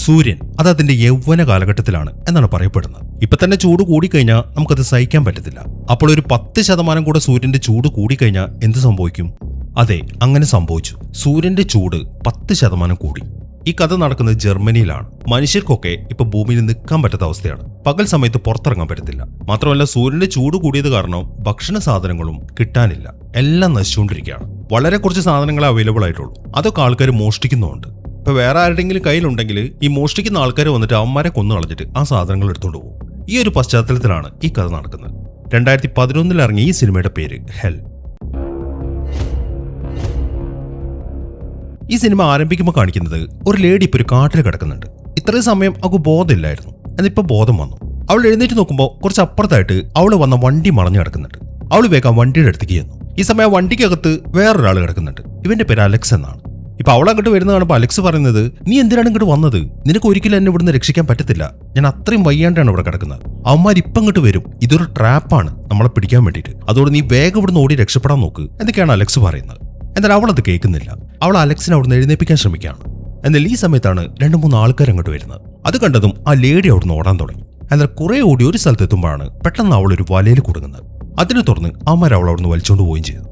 സൂര്യൻ അത് അതിന്റെ യൗവന കാലഘട്ടത്തിലാണ് എന്നാണ് പറയപ്പെടുന്നത്. ഇപ്പൊ തന്നെ ചൂട് കൂടിക്കഴിഞ്ഞാൽ നമുക്കത് സഹിക്കാൻ പറ്റത്തില്ല. അപ്പോൾ ഒരു 10% കൂടെ സൂര്യന്റെ ചൂട് കൂടിക്കഴിഞ്ഞാൽ എന്ത് സംഭവിക്കും? അതെ, അങ്ങനെ സംഭവിച്ചു. സൂര്യന്റെ ചൂട് 10% കൂടി. ഈ കഥ നടക്കുന്നത് ജർമ്മനിയിലാണ്. മനുഷ്യർക്കൊക്കെ ഇപ്പൊ ഭൂമിയിൽ നിൽക്കാൻ പറ്റാത്ത അവസ്ഥയാണ്. പകൽ സമയത്ത് പുറത്തിറങ്ങാൻ പറ്റത്തില്ല. മാത്രമല്ല സൂര്യന്റെ ചൂട് കൂടിയത് കാരണം ഭക്ഷണ സാധനങ്ങളും കിട്ടാനില്ല. എല്ലാം നശിച്ചുകൊണ്ടിരിക്കുകയാണ്. വളരെ കുറച്ച് സാധനങ്ങളെ അവൈലബിൾ ആയിട്ടുള്ളൂ. അതൊക്കെ ആൾക്കാർ മോഷ്ടിക്കുന്നുണ്ട്. ഇപ്പൊ വേറെ ആരുടെങ്കിലും കയ്യിലുണ്ടെങ്കിൽ ഈ മോഷ്ടിക്കുന്ന ആൾക്കാർ വന്നിട്ട് അവന്മാരെ കൊന്നു കളഞ്ഞിട്ട് ആ സാധനങ്ങൾ എടുത്തുകൊണ്ട് പോകും. ഈ ഒരു പശ്ചാത്തലത്തിലാണ് ഈ കഥ നടക്കുന്നത്. 2011 ഇറങ്ങിയ ഈ സിനിമയുടെ പേര് ഹെൽ. ഈ സിനിമ ആരംഭിക്കുമ്പോൾ കാണിക്കുന്നത് ഒരു ലേഡി ഇപ്പൊ ഒരു കാട്ടിൽ കിടക്കുന്നുണ്ട്. ഇത്രയും സമയം അവൾക്ക് ബോധമില്ലായിരുന്നു. എന്നിപ്പോ ബോധം വന്നു. അവൾ എഴുന്നേറ്റ് നോക്കുമ്പോൾ കുറച്ച് അപ്പുറത്തായിട്ട് അവള് വന്ന വണ്ടി മറഞ്ഞു കിടക്കുന്നുണ്ട്. അവൾ വേഗം വണ്ടിയുടെ അടുത്തേക്ക് ചെന്നു. ഈ സമയം വണ്ടിക്കകത്ത് വേറൊരാൾ കിടക്കുന്നുണ്ട്. ഇവന്റെ പേര് അലക്സ് എന്നാണ്. ഇപ്പൊ അവൾ അങ്ങോട്ട് വരുന്ന കാണുമ്പോൾ അലക്സ് പറയുന്നത്, നീ എന്തിനാണ് ഇങ്ങോട്ട് വന്നത്? നിനക്ക് ഒരിക്കലും എന്നെ ഇവിടുന്ന് രക്ഷിക്കാൻ പറ്റത്തില്ല. ഞാൻ അത്രയും വയ്യാണ്ടാണ് ഇവിടെ കിടക്കുന്നത്. അവന്മാർ ഇപ്പം ഇങ്ങോട്ട് വരും. ഇതൊരു ട്രാപ്പാണ് നമ്മളെ പിടിക്കാൻ വേണ്ടിയിട്ട്. അതുകൊണ്ട് നീ വേഗം ഇവിടുന്ന് ഓടി രക്ഷപ്പെടാൻ നോക്ക് എന്നൊക്കെയാണ് അലക്സ് പറയുന്നത്. എന്നാൽ അവൾ അത് കേൾക്കുന്നില്ല. അവൾ അലക്സിനെ അവിടുന്ന് എഴുന്നേൽപ്പിക്കാൻ ശ്രമിക്കുകയാണ്. എന്നാൽ ഈ സമയത്താണ് 2-3 ആൾക്കാർ അങ്ങോട്ട് വരുന്നത്. അത് കണ്ടതും ആ ലേഡി അവിടുന്ന് ഓടാൻ തുടങ്ങി. എന്നാൽ കുറെ ഓടി ഒരു സ്ഥലത്തെത്തുമ്പോഴാണ് പെട്ടെന്ന് അവൾ ഒരു വലയിൽ കുടുങ്ങുന്നത്. അതിനെ തുറന്ന് അവന്മാർ അവൾ അവിടുന്ന് വലിച്ചുകൊണ്ട് പോവുകയും ചെയ്തു.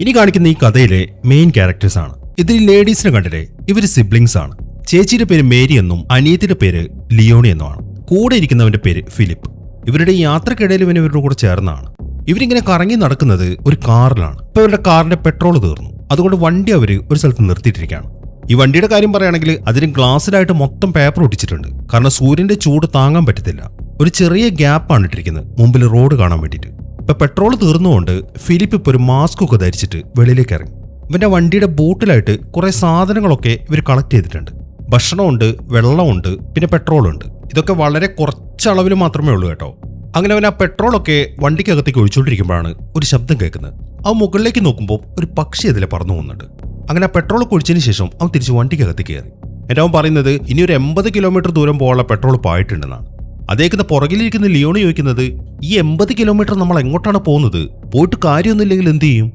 ഇനി കാണിക്കുന്ന ഈ കഥയിലെ മെയിൻ ക്യാരക്ടേഴ്സ് ആണ്. ഇതിൽ ലേഡീസിനെ കണ്ടില്ലേ, ഇവര് സിബ്ലിങ്സ് ആണ്. ചേച്ചിയുടെ പേര് മേരി എന്നും അനിയത്തിയുടെ പേര് ലിയോണി എന്നുമാണ്. കൂടെ ഇരിക്കുന്നവന്റെ പേര് ഫിലിപ്പ്. ഇവരുടെ ഈ യാത്രക്കിടയിൽ ഇവരുടെ കൂടെ ചേർന്നാണ്. ഇവരിങ്ങനെ കറങ്ങി നടക്കുന്നത് ഒരു കാറിലാണ്. ഇപ്പൊ ഇവരുടെ കാറിന്റെ പെട്രോൾ തീർന്നു. അതുകൊണ്ട് വണ്ടി അവര് ഒരു സ്ഥലത്ത് നിർത്തിയിട്ടിരിക്കുകയാണ്. ഈ വണ്ടിയുടെ കാര്യം പറയുകയാണെങ്കിൽ അതിന് ഗ്ലാസ്സിലായിട്ട് മൊത്തം പേപ്പർ ഒട്ടിച്ചിട്ടുണ്ട്. കാരണം സൂര്യന്റെ ചൂട് താങ്ങാൻ പറ്റത്തില്ല. ഒരു ചെറിയ ഗ്യാപ്പാണ് ഇട്ടിരിക്കുന്നത് മുമ്പിൽ റോഡ് കാണാൻ വേണ്ടിയിട്ട്. ഇപ്പൊ പെട്രോൾ തീർന്നുകൊണ്ട് ഫിലിപ്പ് ഇപ്പൊ ഒരു മാസ്ക് ഒക്കെ ധരിച്ചിട്ട് വെളിയിലേക്ക് ഇറങ്ങി. ഇവന്റെ വണ്ടിയുടെ ബൂട്ടിലായിട്ട് കുറെ സാധനങ്ങളൊക്കെ ഇവർ കളക്ട് ചെയ്തിട്ടുണ്ട്. ഭക്ഷണമുണ്ട്, വെള്ളമുണ്ട്, പിന്നെ പെട്രോളുണ്ട്. ഇതൊക്കെ വളരെ കുറച്ചളവിൽ മാത്രമേ ഉള്ളൂ കേട്ടോ. അങ്ങനെ അവൻ ആ പെട്രോളൊക്കെ വണ്ടിക്കകത്തേക്ക് ഒഴിച്ചുകൊണ്ടിരിക്കുമ്പോഴാണ് ഒരു ശബ്ദം കേൾക്കുന്നത്. അവൻ മുകളിലേക്ക് നോക്കുമ്പോൾ ഒരു പക്ഷി അതിലെ പറന്നു പോകുന്നുണ്ട്. അങ്ങനെ ആ പെട്രോൾ ഒഴിച്ചതിന് ശേഷം അവൻ തിരിച്ച് വണ്ടിക്കകത്തേക്ക് കയറി. എന്നിട്ട് അവൻ പറയുന്നത് ഇനി ഒരു 80 കിലോമീറ്റർ ദൂരം പോകാനുള്ള പെട്രോൾ പായിട്ടുണ്ടെന്നാണ്. അതേക്കുന്ന പുറകിലിരിക്കുന്ന ലിയോണി ചോദിക്കുന്നത്, ഈ 80 കിലോമീറ്റർ നമ്മൾ എങ്ങോട്ടാണ് പോകുന്നത്? പോയിട്ട് കാര്യമൊന്നുമില്ലെങ്കിൽ എന്ത് ചെയ്യും?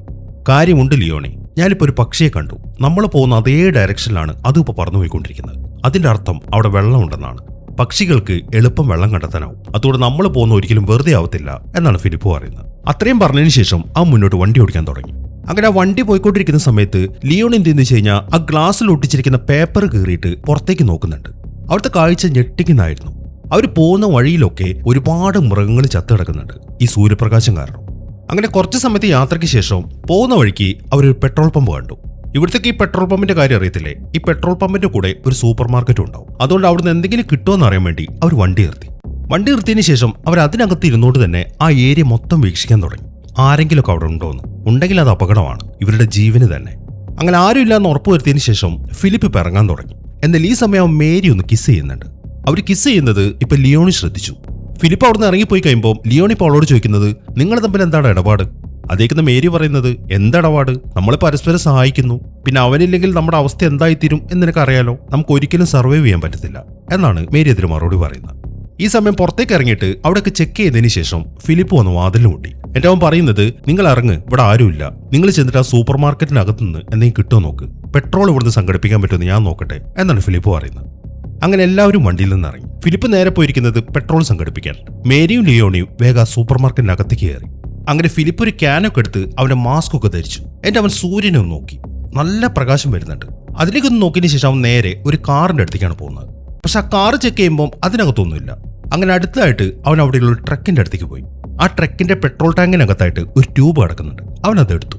കാര്യമുണ്ട് ലിയോണി, ഞാനിപ്പോൾ ഒരു പക്ഷിയെ കണ്ടു. നമ്മൾ പോകുന്ന അതേ ഡയറക്ഷനിലാണ് അതും ഇപ്പോൾ പറന്നു പോയിക്കൊണ്ടിരിക്കുന്നത്. അതിന്റെ അർത്ഥം അവിടെ വെള്ളമുണ്ടെന്നാണ്. പക്ഷികൾക്ക് എളുപ്പം വെള്ളം കണ്ടെത്താനാവും. അതുകൊണ്ട് നമ്മൾ പോകുന്ന ഒരിക്കലും വെറുതെ ആവത്തില്ല എന്നാണ് ഫിലിപ്പ് പറയുന്നത്. അത്രയും പറഞ്ഞതിന് ശേഷം ആ മുന്നോട്ട് വണ്ടി ഓടിക്കാൻ തുടങ്ങി. അങ്ങനെ ആ വണ്ടി പോയിക്കൊണ്ടിരിക്കുന്ന സമയത്ത് ലിയോൺ എന്തെന്ന് വെച്ച് കഴിഞ്ഞാൽ ആ ഗ്ലാസ്സിൽ ഒട്ടിച്ചിരിക്കുന്ന പേപ്പർ കീറിയിട്ട് പുറത്തേക്ക് നോക്കുന്നുണ്ട്. അവിടുത്തെ കാഴ്ച ഞെട്ടിക്കുന്നതായിരുന്നു. അവർ പോകുന്ന വഴിയിലൊക്കെ ഒരുപാട് മൃഗങ്ങൾ ചത്തു കിടക്കുന്നുണ്ട് ഈ സൂര്യപ്രകാശം കാരണം. അങ്ങനെ കുറച്ച് സമയത്ത് യാത്രയ്ക്ക് ശേഷം പോകുന്ന വഴിക്ക് അവരൊരു പെട്രോൾ പമ്പ് കണ്ടു. ഇവിടുത്തേക്ക് ഈ പെട്രോൾ പമ്പിന്റെ കാര്യം അറിയത്തില്ലേ? ഈ പെട്രോൾ പമ്പിന്റെ കൂടെ ഒരു സൂപ്പർ മാർക്കറ്റ് ഉണ്ടാവും. അതുകൊണ്ട് അവിടുന്ന് എന്തെങ്കിലും കിട്ടുമെന്ന് അറിയാൻ വേണ്ടി അവർ വണ്ടി നിർത്തിയതിനു ശേഷം അവർ അതിനകത്ത് ഇരുന്നുകൊണ്ട് തന്നെ ആ ഏരിയ മൊത്തം വീക്ഷിക്കാൻ തുടങ്ങി. ആരെങ്കിലുമൊക്കെ അവിടെ ഉണ്ടോന്ന്. ഉണ്ടെങ്കിൽ അത് അപകടമാണ്, ഇവരുടെ ജീവന് തന്നെ. അങ്ങനെ ആരും ഇല്ലാന്ന് ഉറപ്പുവരുത്തിയതിനു ശേഷം ഫിലിപ്പ് ഇപ്പം ഇറങ്ങാൻ തുടങ്ങി. എന്നാൽ ഈ സമയം മേരി ഒന്ന് കിസ് ചെയ്യുന്നുണ്ട്. അവർ കിസ് ചെയ്യുന്നത് ഇപ്പൊ ലിയോണി ശ്രദ്ധിച്ചു. ഫിലിപ്പ് അവിടുന്ന് ഇറങ്ങിപ്പോയി കഴിയുമ്പോൾ ലിയോണി ഇപ്പോൾ അവളോട് ചോദിക്കുന്നത്, നിങ്ങൾ തമ്മിൽ എന്താണ് ഇടപാട്? അതേക്കുന്ന മേരി പറയുന്നത്, എന്തിടപാട്? നമ്മളെ പരസ്പരം സഹായിക്കുന്നു. പിന്നെ അവനില്ലെങ്കിൽ നമ്മുടെ അവസ്ഥ എന്തായിത്തീരും എന്ന് നിനക്കറിയാലോ. നമുക്ക് ഒരിക്കലും സർവൈവ് ചെയ്യാൻ പറ്റത്തില്ല എന്നാണ് മേരി അതിന് മറുപടി പറയുന്നത്. ഈ സമയം പുറത്തേക്ക് ഇറങ്ങിയിട്ട് അവിടെയൊക്കെ ചെക്ക് ചെയ്തതിന് ശേഷം ഫിലിപ്പ് വന്ന് വാതിലിൽ മുട്ടി. എന്റെ അവൻ പറയുന്നത്, നിങ്ങൾ ഇറങ്ങ്, ഇവിടെ ആരുമില്ല. നിങ്ങൾ ചെന്നിട്ട് ആ സൂപ്പർ മാർക്കറ്റിനകത്ത് നിന്ന് എന്തെങ്കിലും കിട്ടുമോ നോക്ക്. പെട്രോൾ ഇവിടുന്ന് സംഘടിപ്പിക്കാൻ പറ്റുമെന്ന് ഞാൻ നോക്കട്ടെ എന്നാണ് ഫിലിപ്പ് പറയുന്നത്. അങ്ങനെ എല്ലാവരും വണ്ടിയിൽ നിന്ന് ഇറങ്ങി. ഫിലിപ്പ് നേരെ പോയിരിക്കുന്നത് പെട്രോൾ സംഘടിപ്പിക്കാൻ. മേരിയും ലിയോണിയും വേഗം സൂപ്പർ മാർക്കറ്റിനകത്തേക്ക് കയറി. അങ്ങനെ ഫിലിപ്പ് ഒരു ക്യാനൊക്കെ എടുത്ത് അവന്റെ മാസ്ക് ഒക്കെ ധരിച്ചു. എന്നിട്ട് അവൻ സൂര്യനെ ഒന്ന് നോക്കി. നല്ല പ്രകാശം വരുന്നുണ്ട്. അതിലേക്കൊന്ന് നോക്കിയതിന് ശേഷം അവൻ നേരെ ഒരു കാറിന്റെ അടുത്തേക്കാണ് പോകുന്നത്. പക്ഷെ ആ കാറ് ചെക്ക് ചെയ്യുമ്പോൾ അതിനകത്തൊന്നുമില്ല. അങ്ങനെ അടുത്തതായിട്ട് അവൻ അവിടെയുള്ള ഒരു ട്രക്കിന്റെ അടുത്തേക്ക് പോയി. ആ ട്രക്കിന്റെ പെട്രോൾ ടാങ്കിനകത്തായിട്ട് ഒരു ട്യൂബ് കിടക്കുന്നുണ്ട്. അവൻ അത് എടുത്തു.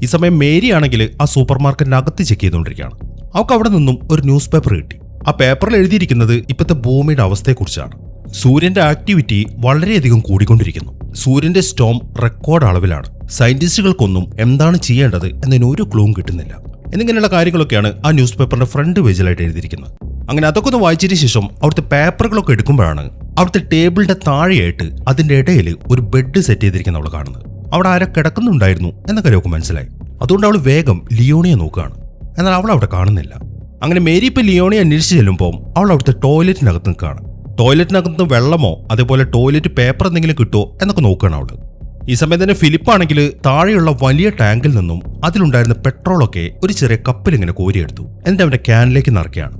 ഈ സമയം മേരി ആണെങ്കിൽ ആ സൂപ്പർ മാർക്കറ്റിനകത്ത് ചെക്ക് ചെയ്തുകൊണ്ടിരിക്കുകയാണ്. അവൾക്ക് അവിടെ നിന്നും ഒരു ന്യൂസ് പേപ്പർ കിട്ടി. ആ പേപ്പറിൽ എഴുതിയിരിക്കുന്നത് ഇപ്പോഴത്തെ ഭൂമിയുടെ അവസ്ഥയെക്കുറിച്ചാണ്. സൂര്യന്റെ ആക്ടിവിറ്റി വളരെയധികം കൂടിക്കൊണ്ടിരിക്കുന്നു. സൂര്യന്റെ സ്റ്റോം റെക്കോർഡ് അളവിലാണ്. സയന്റിസ്റ്റുകൾക്കൊന്നും എന്താണ് ചെയ്യേണ്ടത് എന്നതിന് ഒരു ക്ലൂവും കിട്ടുന്നില്ല. എന്നിങ്ങനെയുള്ള കാര്യങ്ങളൊക്കെയാണ് ആ ന്യൂസ് പേപ്പറിന്റെ ഫ്രണ്ട് പേജിലായിട്ട് എഴുതിയിരിക്കുന്നത്. അങ്ങനെ അതൊക്കെ ഒന്ന് വായിച്ചതിന് ശേഷം അവിടുത്തെ പേപ്പറുകളൊക്കെ എടുക്കുമ്പോഴാണ് അവിടുത്തെ ടേബിളിന്റെ താഴെയായിട്ട് അതിന്റെ ഇടയിൽ ഒരു ബെഡ് സെറ്റ് ചെയ്തിരിക്കുന്ന അവൾ കാണുന്നത്. അവിടെ ആരെ കിടക്കുന്നുണ്ടായിരുന്നു എന്ന കാര്യമൊക്കെ മനസ്സിലായി. അതുകൊണ്ട് അവൾ വേഗം ലിയോണിയെ നോക്കുകയാണ്. എന്നാൽ അവൾ അവിടെ കാണുന്നില്ല. അങ്ങനെ മേരി ഇപ്പം ലിയോണിയെ അന്വേഷിച്ച് ചെല്ലുമ്പോൾ അവൾ അവിടുത്തെ ടോയ്ലറ്റിനകത്ത് നിൽക്കുകയാണ്. ടോയ്ലറ്റിനകത്ത് വെള്ളമോ അതേപോലെ ടോയ്ലറ്റ് പേപ്പർ എന്തെങ്കിലും കിട്ടുമോ എന്നൊക്കെ നോക്കുകയാണ് അവള്. ഈ സമയം തന്നെ ഫിലിപ്പാണെങ്കിൽ താഴെയുള്ള വലിയ ടാങ്കിൽ നിന്നും അതിലുണ്ടായിരുന്ന പെട്രോളൊക്കെ ഒരു ചെറിയ കപ്പിൽ ഇങ്ങനെ കോരിയെടുത്തു. എന്നിട്ട് അവന്റെ ക്യാനിലേക്ക് നിറയ്ക്കുകയാണ്.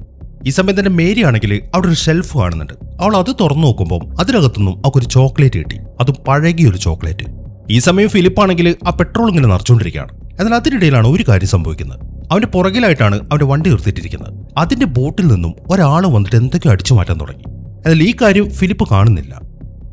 ഈ സമയം തന്നെ മേരി ആണെങ്കിൽ അവിടെ ഒരു ഷെൽഫ് കാണുന്നുണ്ട്. അവൾ അത് തുറന്നു നോക്കുമ്പോൾ അതിനകത്തുനിന്നും അവൾക്കൊരു ചോക്ലേറ്റ് കിട്ടി, അതും പഴകിയൊരു ചോക്ലേറ്റ്. ഈ സമയം ഫിലിപ്പാണെങ്കിൽ ആ പെട്രോൾ ഇങ്ങനെ നിറച്ചുകൊണ്ടിരിക്കുകയാണ്. എന്നാൽ അതിനിടയിലാണ് ഒരു കാര്യം സംഭവിക്കുന്നത്. അവന്റെ പുറകിലായിട്ടാണ് അവന്റെ വണ്ടി നിർത്തിയിട്ടിരിക്കുന്നത്. അതിന്റെ ബോട്ടിൽ നിന്നും ഒരാൾ വന്നിട്ട് എന്തൊക്കെയോ അടിച്ചു മാറ്റാൻ തുടങ്ങി. എന്നാൽ ഈ കാര്യം ഫിലിപ്പ് കാണുന്നില്ല.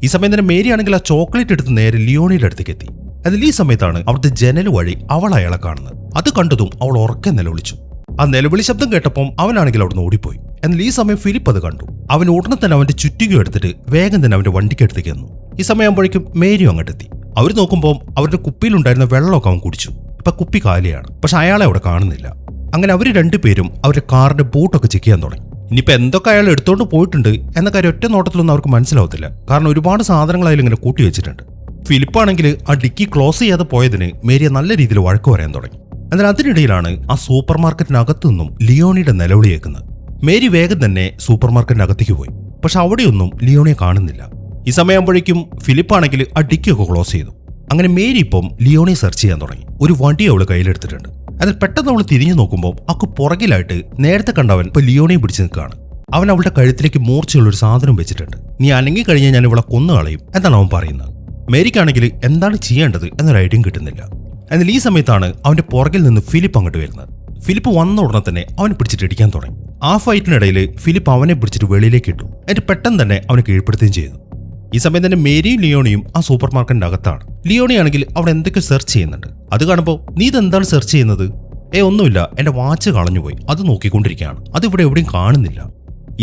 ഈ സമയം തന്നെ മേരി ആണെങ്കിൽ ആ ചോക്ലേറ്റ് എടുത്ത് നേരെ ലിയോണിയുടെ അടുത്തേക്ക് എത്തി. എന്നാൽ ഈ സമയത്താണ് അവിടുത്തെ ജനൽ വഴി അവൾ അയാളെ കാണുന്നത്. അത് കണ്ടതും അവൾ ഉറക്കെ നിലവിളിച്ചു. ആ നിലവിളി ശബ്ദം കേട്ടപ്പോൾ അവനാണെങ്കിൽ അവിടുന്ന് ഓടിപ്പോയി. എന്നാൽ ഈ സമയം ഫിലിപ്പ് അത് കണ്ടു. അവൻ ഉടനെ തന്നെ അവന്റെ ചുറ്റിക എടുത്തിട്ട് വേഗം തന്നെ അവന്റെ വണ്ടിക്ക് അടുത്തേക്ക് വന്നു. ഈ സമയമാകുമ്പോഴേക്കും മേരിയും അങ്ങോട്ടെത്തി. അവർ നോക്കുമ്പോൾ അവരുടെ കുപ്പിയിലുണ്ടായിരുന്ന വെള്ളമൊക്കെ അവൻ കുടിച്ചു. ഇപ്പൊ കുപ്പി കാലിയാണ്. പക്ഷെ അയാളെ അവിടെ കാണുന്നില്ല. അങ്ങനെ അവർ രണ്ടുപേരും അവരുടെ കാറിന്റെ ബൂട്ടൊക്കെ ചെക്ക് ചെയ്യാൻ തുടങ്ങി. ഇനിയിപ്പോൾ എന്തൊക്കെ അയാൾ എടുത്തോണ്ട് പോയിട്ടുണ്ട് എന്ന കാര്യം ഒറ്റ നോട്ടത്തിലൊന്നും അവർക്ക് മനസ്സിലാവത്തില്ല. കാരണം ഒരുപാട് സാധനങ്ങൾ അതിൽ ഇങ്ങനെ കൂട്ടി വെച്ചിട്ടുണ്ട്. ഫിലിപ്പാണെങ്കിൽ ആ ഡിക്കി ക്ലോസ് ചെയ്യാതെ പോയതിന് മേരിയെ നല്ല രീതിയിൽ വഴക്ക് പറയാൻ തുടങ്ങി. എന്നാൽ അതിനിടയിലാണ് ആ സൂപ്പർ മാർക്കറ്റിനകത്തു നിന്നും ലിയോണിയുടെ നിലവിളി കേൾക്കുന്നത്. മേരി വേഗം തന്നെ സൂപ്പർ മാർക്കറ്റിനകത്തേക്ക് പോയി. പക്ഷെ അവിടെയൊന്നും ലിയോണിയെ കാണുന്നില്ല. ഈ സമയമാകുമ്പോഴേക്കും ഫിലിപ്പാണെങ്കിൽ ആ ഡിക്കിയൊക്കെ ക്ലോസ് ചെയ്തു. അങ്ങനെ മേരി ഇപ്പം ലിയോണിയെ സെർച്ച് ചെയ്യാൻ തുടങ്ങി. ഒരു വണ്ടി അവള് കയ്യിലെടുത്തിട്ടുണ്ട്. അതിൽ പെട്ടെന്ന് അവൾ തിരിഞ്ഞു നോക്കുമ്പോൾ അവൾക്ക് പുറകിലായിട്ട് നേരത്തെ കണ്ടവൻ ഇപ്പൊ ലിയോണിയെ പിടിച്ചു നിൽക്കുകയാണ്. അവൻ അവളുടെ കഴുത്തിലേക്ക് മൂർച്ചയുള്ള ഒരു സാധനം വെച്ചിട്ടുണ്ട്. നീ അനങ്ങി കഴിഞ്ഞാൽ ഞാൻ ഇവളെ കൊന്നുകളയും എന്നാണ് അവൻ പറയുന്നത്. മേരിക്കാണെങ്കിൽ എന്താണ് ചെയ്യേണ്ടത് എന്നൊരു ഐഡിയയും കിട്ടുന്നില്ല. എന്നാൽ ഈ സമയത്താണ് അവന്റെ പുറകിൽ നിന്ന് ഫിലിപ്പ് അങ്ങോട്ട് വരുന്നത്. ഫിലിപ്പ് വന്ന ഉടനെ തന്നെ അവനെ പിടിച്ചിട്ട് ഇടിക്കാൻ തുടങ്ങി. ആ ഫൈറ്റിനിടയിൽ ഫിലിപ്പ് അവനെ പിടിച്ചിട്ട് വെളിയിലേക്ക് ഇട്ടു. എന്നിട്ട് പെട്ടെന്ന് തന്നെ അവനെ കീഴ്പ്പെടുത്തുകയും ചെയ്തു. ഈ സമയം തന്നെ മേരിയും ലിയോണിയും ആ സൂപ്പർ മാർക്കറ്റിന്റെ അകത്താണ്. ലിയോണിയാണെങ്കിൽ അവിടെ എന്തൊക്കെ സെർച്ച് ചെയ്യുന്നുണ്ട്. അത് കാണുമ്പോൾ നീ ഇതെന്താണ് സെർച്ച് ചെയ്യുന്നത്? ഒന്നുമില്ല, എന്റെ വാച്ച് കളഞ്ഞുപോയി, അത് നോക്കിക്കൊണ്ടിരിക്കുകയാണ്, അതിവിടെ എവിടെയും കാണുന്നില്ല.